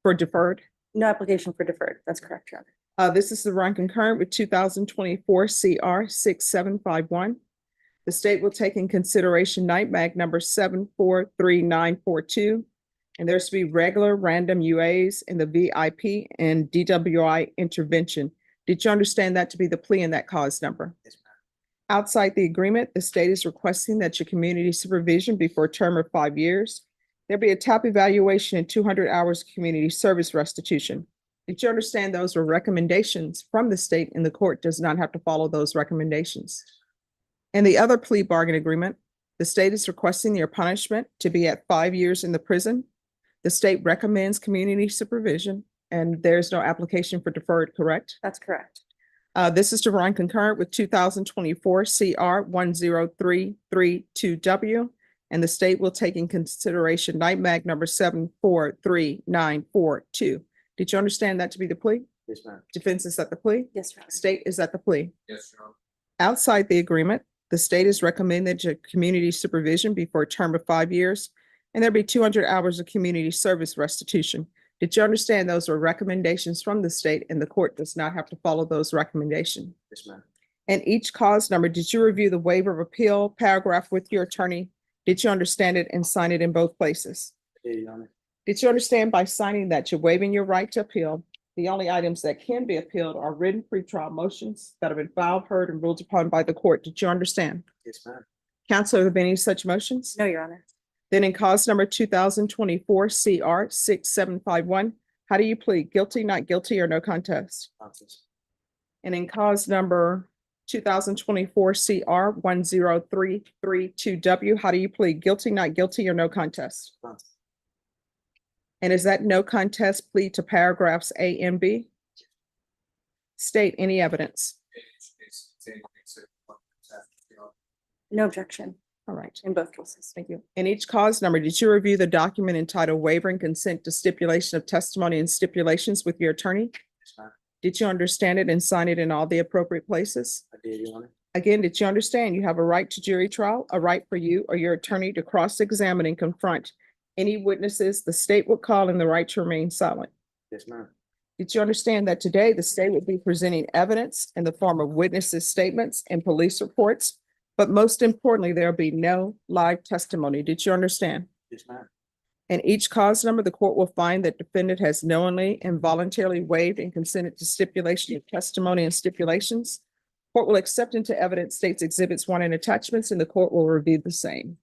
For deferred? No application for deferred. That's correct, Your Honor. This is the run concurrent with 2024 CR 6751. The state will take in consideration night mag number 743942. And there's to be regular random UAs in the VIP and DWI intervention. Did you understand that to be the plea in that cause number? Yes, ma'am. Outside the agreement, the state is requesting that your community supervision be for a term of 5 years. There'll be a top evaluation and 200 hours of community service restitution. Did you understand those were recommendations from the state and the court does not have to follow those recommendations? In the other plea bargain agreement, the state is requesting your punishment to be at 5 years in the prison. The state recommends community supervision and there's no application for deferred, correct? That's correct. This is to run concurrent with 2024 CR 10332W. And the state will take in consideration night mag number 743942. Did you understand that to be the plea? Yes, ma'am. Defense is at the plea? Yes, Your Honor. State is at the plea. Yes, Your Honor. Outside the agreement, the state is recommended that community supervision be for a term of 5 years, and there'll be 200 hours of community service restitution. Did you understand those were recommendations from the state and the court does not have to follow those recommendations? Yes, ma'am. And each cause number, did you review the waiver of appeal paragraph with your attorney? Did you understand it and sign it in both places? I did, Your Honor. Did you understand by signing that you're waiving your right to appeal? The only items that can be appealed are written pretrial motions that have been filed, heard, and ruled upon by the court. Did you understand? Yes, ma'am. Counsel, have there been any such motions? No, Your Honor. Then in cause number 2024 CR 6751, how do you plead? Guilty, not guilty, or no contest? Contest. And in cause number 2024 CR 10332W, how do you plead? Guilty, not guilty, or no contest? Contest. And is that no contest plea to paragraphs A and B? State any evidence. No objection All right, in both cases. thank you. In each cause number, did you review the document entitled Waiver and Consent to Stipulation of Testimony and Stipulations with your attorney? Yes, ma'am. Did you understand it and sign it in all the appropriate places? I did, Your Honor. Again, did you understand you have a right to jury trial, a right for you or your attorney to cross-examine and confront any witnesses the state would call and the right to remain silent? Yes, ma'am. Did you understand that today the state would be presenting evidence in the form of witnesses' statements and police reports? But most importantly, there'll be no live testimony. Did you understand? Yes, ma'am. In each cause number, the court will find that defendant has knowingly and voluntarily waived and consented to stipulation of testimony and stipulations. Court will accept into evidence states exhibits 1 and attachments, and the court will review the same.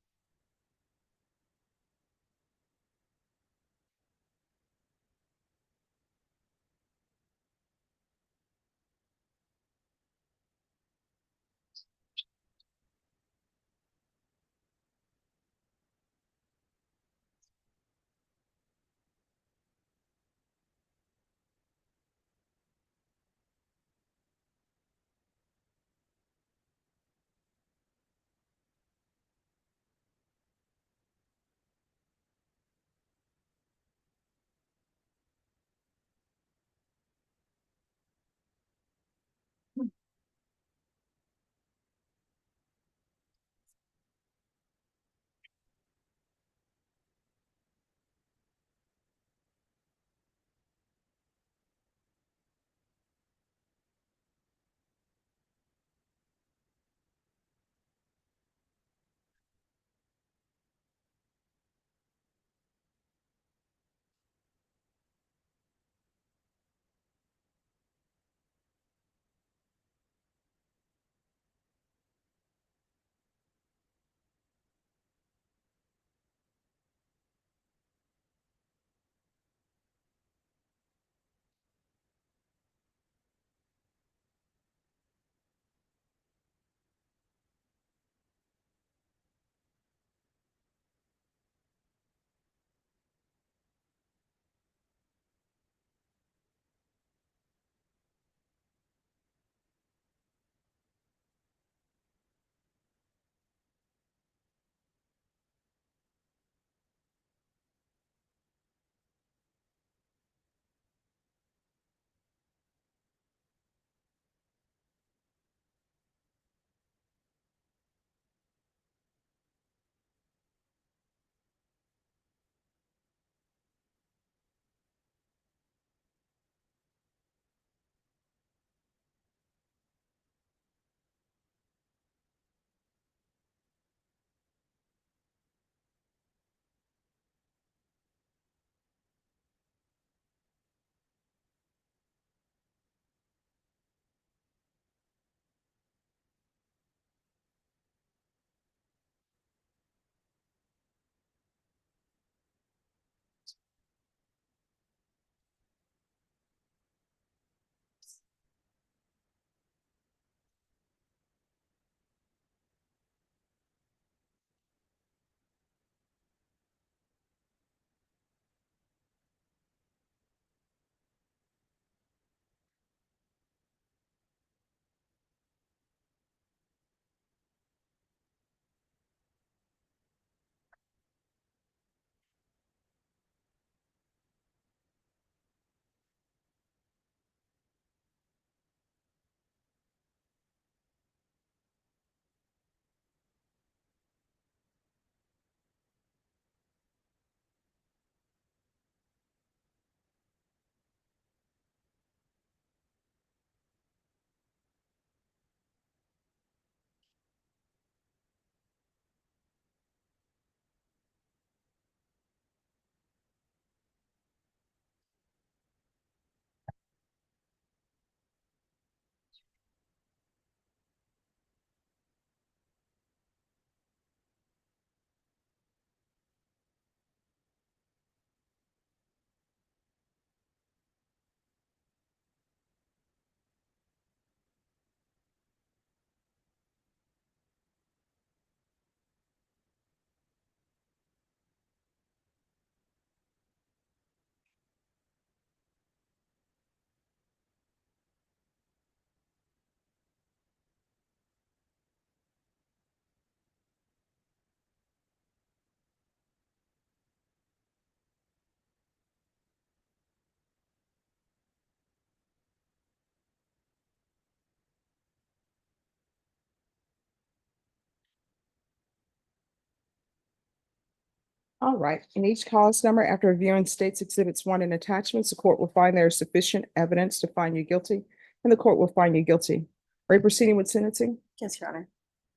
All right, in each cause number, after reviewing states exhibits 1 and attachments, the court will find there is sufficient evidence to find you guilty, and the court will find you guilty. Are you proceeding with sentencing? Yes, Your Honor.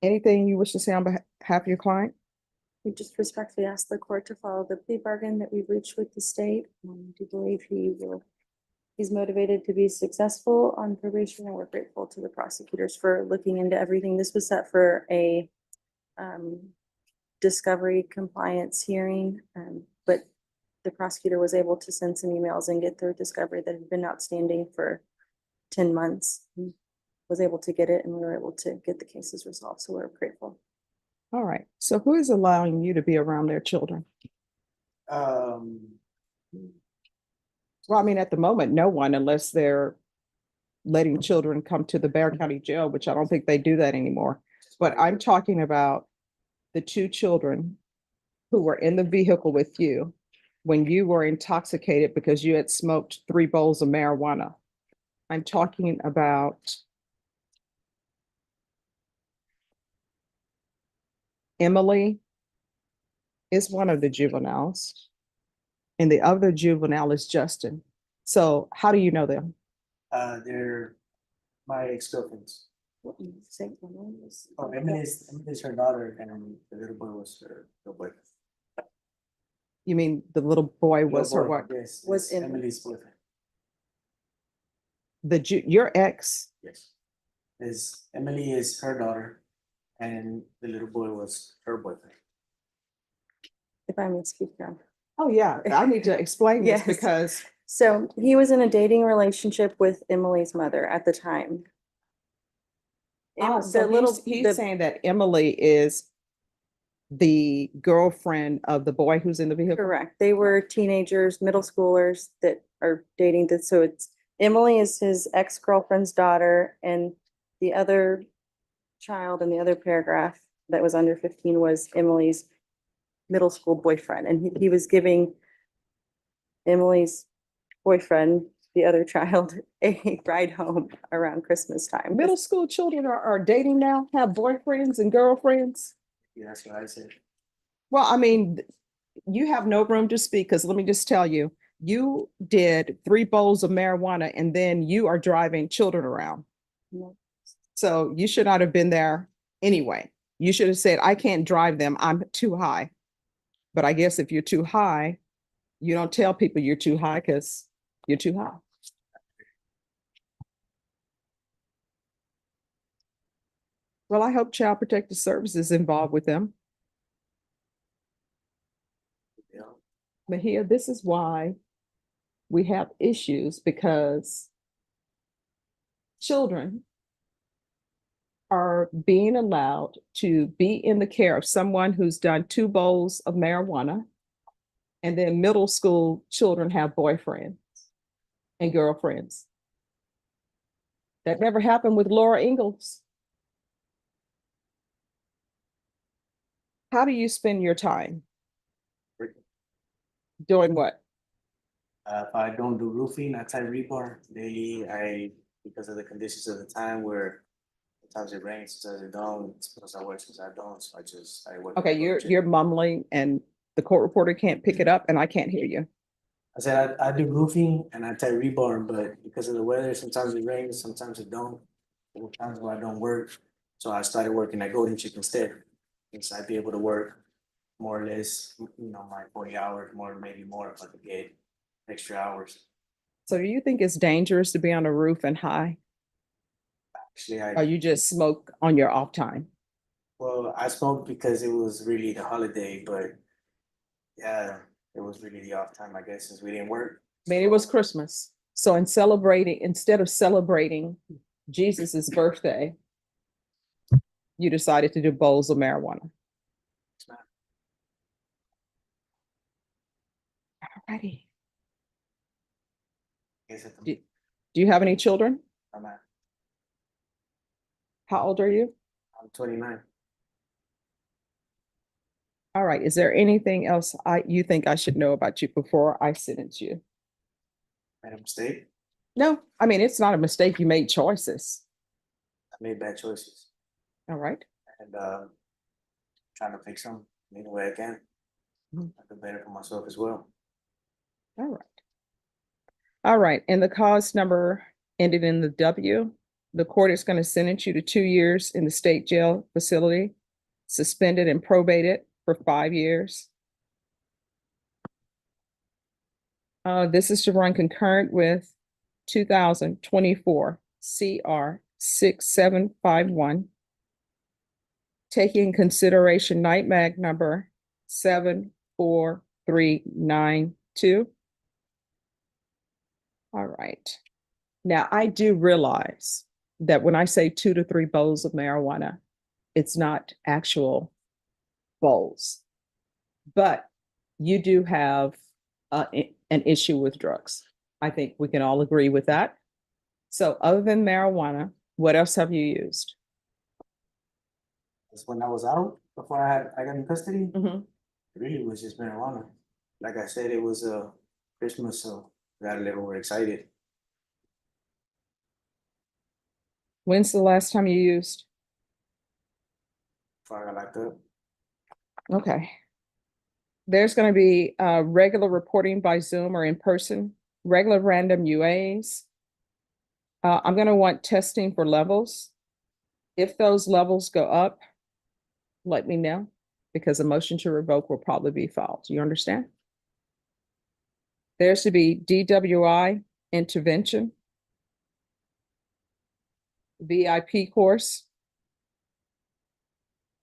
Anything you wish to say on behalf of your client? We just respectfully ask the court to follow the plea bargain that we've reached with the state. I do believe he's motivated to be successful on probation, and we're grateful to the prosecutors for looking into everything. This was set for a discovery compliance hearing, but the prosecutor was able to send some emails and get their discovery that had been outstanding for 10 months. Was able to get it, and we were able to get the cases resolved, so we're grateful. All right, so who is allowing you to be around their children? Well, I mean, at the moment, no one, unless they're letting children come to the Bexar County Jail, which I don't think they do that anymore. But I'm talking about the 2 children who were in the vehicle with you when you were intoxicated because you had smoked 3 bowls of marijuana. I'm talking about Emily is one of the juveniles, and the other juvenile is Justin. So how do you know them? They're my ex-girlfriends. What you say, Emily was- Oh, Emily's her daughter, and the little boy was her boyfriend. You mean the little boy was her what? Yes, Was was in- Emily's boyfriend. Your ex? Yes. Emily is her daughter, and the little boy was her boyfriend. If I may speak now. Oh, yeah, I need to explain this Yes. because So he was in a dating relationship with Emily's mother at the time. he's saying that Emily is the girlfriend of the boy who's in the vehicle. Correct. They were teenagers, middle schoolers that are dating this. So it's Emily is his ex-girlfriend's daughter, and the other child in the other paragraph that was under 15 was Emily's middle school boyfriend. And he was giving Emily's boyfriend, the other child, a ride home around Christmas time. Middle school children are dating now, have boyfriends and girlfriends. Yeah, that's what I said. Well, I mean, you have no room to speak because let me just tell you, you did 3 bowls of marijuana and then you are driving children around. No. So you should not have been there anyway. You should have said, I can't drive them. I'm too high. But I guess if you're too high, you don't tell people you're too high because you're too high. Well, I hope Child Protective Services is involved with them. Yeah. But here, this is why we have issues, because children are being allowed to be in the care of someone who's done 2 bowls of marijuana. And then middle school children have boyfriends and girlfriends. That never happened with Laura Ingalls. How do you spend your time? Doing what? If I don't do roofing, I tie rebar daily. Because of the conditions of the time where sometimes it rains, sometimes it don't, sometimes I work, sometimes I don't, so I work. Okay, you're mumbling and the court reporter can't pick it up and I can't hear you. I said I do roofing and I tie rebar, but because of the weather, sometimes it rains, sometimes it don't. There were times where I don't work, so I started working at Golden Chicken instead. So I'd be able to work more or less, my 40 hours, maybe more if I could get extra hours. So do you think it's dangerous to be on a roof and high? Actually, Or you just smoke on your off time? well, I smoked because it was really the holiday, but yeah, it was really the off time, I guess, since we didn't work. I mean, it was Christmas. So instead of celebrating Jesus's birthday, you decided to do bowls of marijuana. Alrighty. Do you have any children? I'm How old are you? 29. All right. Is there anything else you think I should know about you before I sentence you? Made a mistake. No, I mean, it's not a mistake. You made choices. I made bad choices. All right. And trying to fix them any way I can. I feel better for myself as well. All right. All right, and the cause number ended in the W. The court is going to sentence you to 2 years in the state jail facility, suspended and probated for 5 years. This is to run concurrent with 2024 CR 6751. Taking in consideration night mag number 74392. All right. Now, I do realize that when I say 2 to 3 bowls of marijuana, it's not actual bowls. But you do have an issue with drugs. I think we can all agree with that. So other than marijuana, what else have you used? That's when I was out, before I got in custody, Mhm. really was just marijuana. Like I said, it was Christmas, so I got a little more excited. When's the last time you used? Before I got locked up. Okay. There's going to be regular reporting by Zoom or in person, regular random UAs. I'm going to want testing for levels. If those levels go up, let me know, because a motion to revoke will probably be filed. You understand? There's to be DWI intervention, VIP course.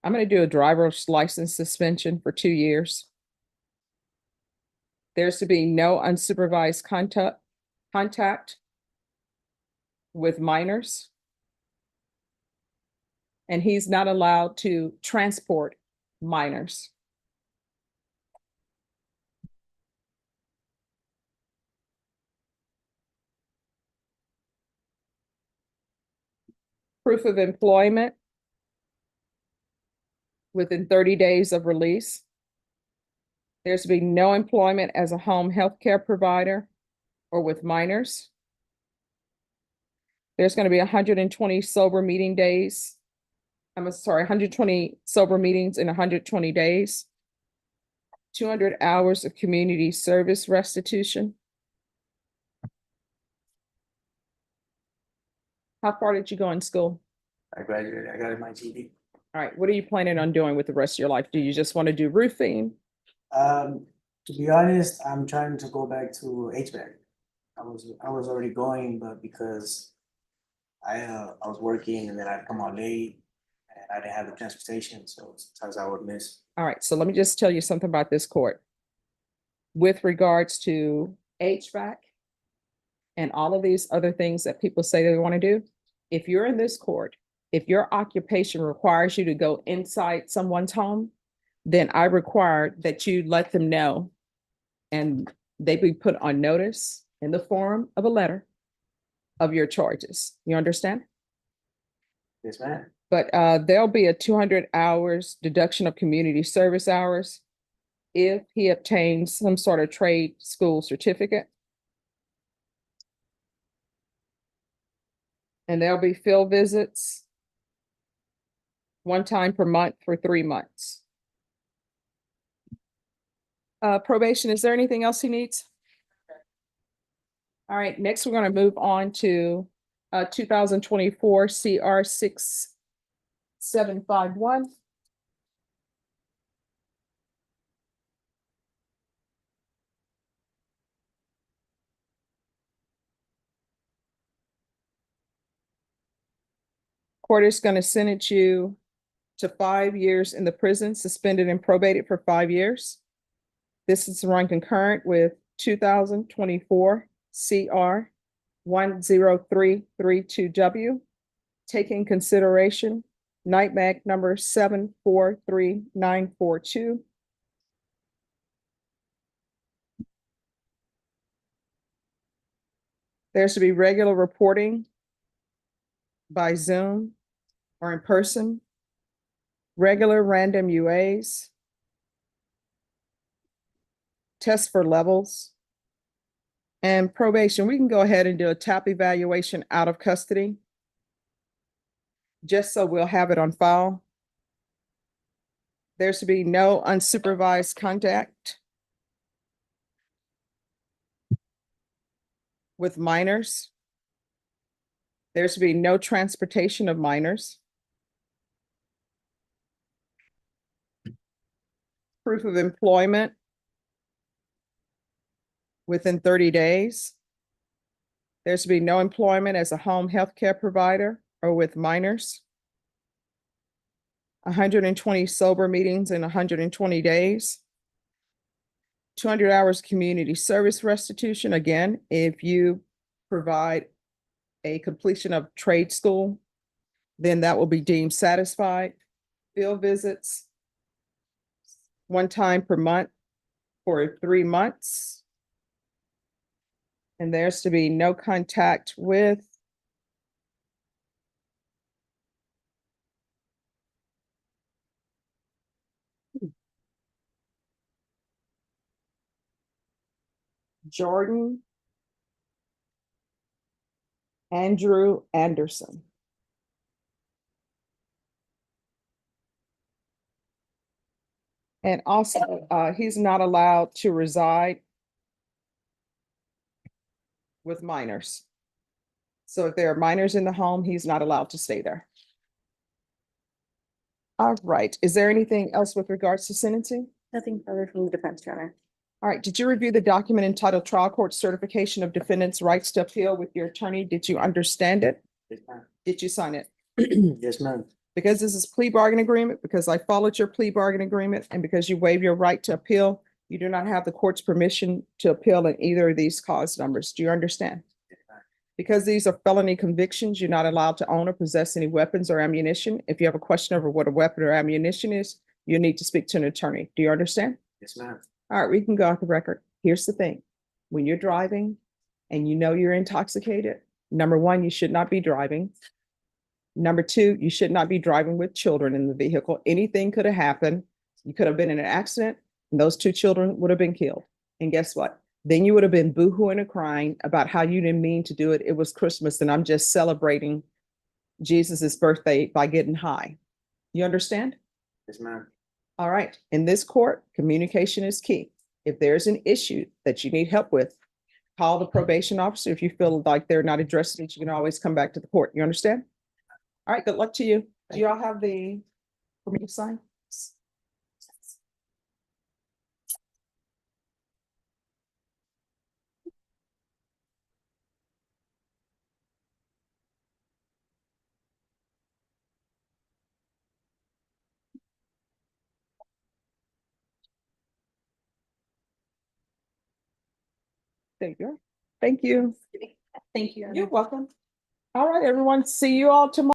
I'm going to do a driver's license suspension for 2 years. There's to be no unsupervised contact with minors. And he's not allowed to transport minors. Proof of employment within 30 days of release. There's to be no employment as a home health care provider or with minors. There's going to be 120 sober meeting days. 120 sober meetings in 120 days. 200 hours of community service restitution. How far did you go in school? I graduated, I got my GD. All right, what are you planning on doing with the rest of your life? Do you just want to do roofing? To be honest, I'm trying to go back to HVAC. I was already going, but because I was working and then I'd come out late and I didn't have the transportation, so sometimes I would miss. All right, so let me just tell you something about this court. With regards to HVAC and all of these other things that people say they want to do, if you're in this court, if your occupation requires you to go inside someone's home, then I require that you let them know and they be put on notice in the form of a letter of your charges. You understand? Yes, ma'am. But there'll be a 200 hours deduction of community service hours if he obtains some sort of trade school certificate. And there'll be field visits 1 time per month for 3 months. Probation, is there anything else he needs? All right, next we're going to move on to 2024 CR 6751. Court is going to sentence you to 5 years in the prison, suspended and probated for 5 years. This is run concurrent with 2024 CR 10332W. Taking consideration night mag number 743942. There's to be regular reporting by Zoom or in person, regular random UAs, tests for levels, and probation. We can go ahead and do a TAP evaluation out of custody, just so we'll have it on file. There's to be no unsupervised contact with minors. There's to be no transportation of minors. Proof of employment within 30 days. There's to be no employment as a home health care provider or with minors. 120 sober meetings in 120 days. 200 hours community service restitution. Again, if you provide a completion of trade school, then that will be deemed satisfied. Field visits, one time per month for 3 months. And there's to be no contact with Jordan Andrew Anderson. And also, he's not allowed to reside with minors. So if there are minors in the home, he's not allowed to stay there. All right, is there anything else with regards to sentencing? Nothing further from the defense, Your Honor. All right, did you review the document entitled Trial Court Certification of Defendants' Rights to Appeal with your attorney? Did you understand it? Yes, ma'am. Did you sign it? Yes, ma'am. Because this is plea bargain agreement, because I followed your plea bargain agreement, and because you waive your right to appeal, you do not have the court's permission to appeal in either of these cause numbers. Do you understand? Because these are felony convictions, you're not allowed to own or possess any weapons or ammunition. If you have a question over what a weapon or ammunition is, you need to speak to an attorney. Do you understand? Yes, ma'am. All right, we can go off the record. Here's the thing. When you're driving and you know you're intoxicated, number one, you should not be driving. Number two, you should not be driving with children in the vehicle. Anything could have happened. You could have been in an accident and those 2 children would have been killed. And guess what? Then you would have been boohooing and crying about how you didn't mean to do it. It was Christmas and I'm just celebrating Jesus's birthday by getting high. You understand? Yes, ma'am. All right. In this court, communication is key. If there's an issue that you need help with, call the probation officer. If you feel like they're not addressing it, you can always come back to the court. You understand? All right, good luck to you. Do y'all have the, for me to sign? There you go. Thank you. Thank you. You're welcome. All right, everyone. See you all tomorrow.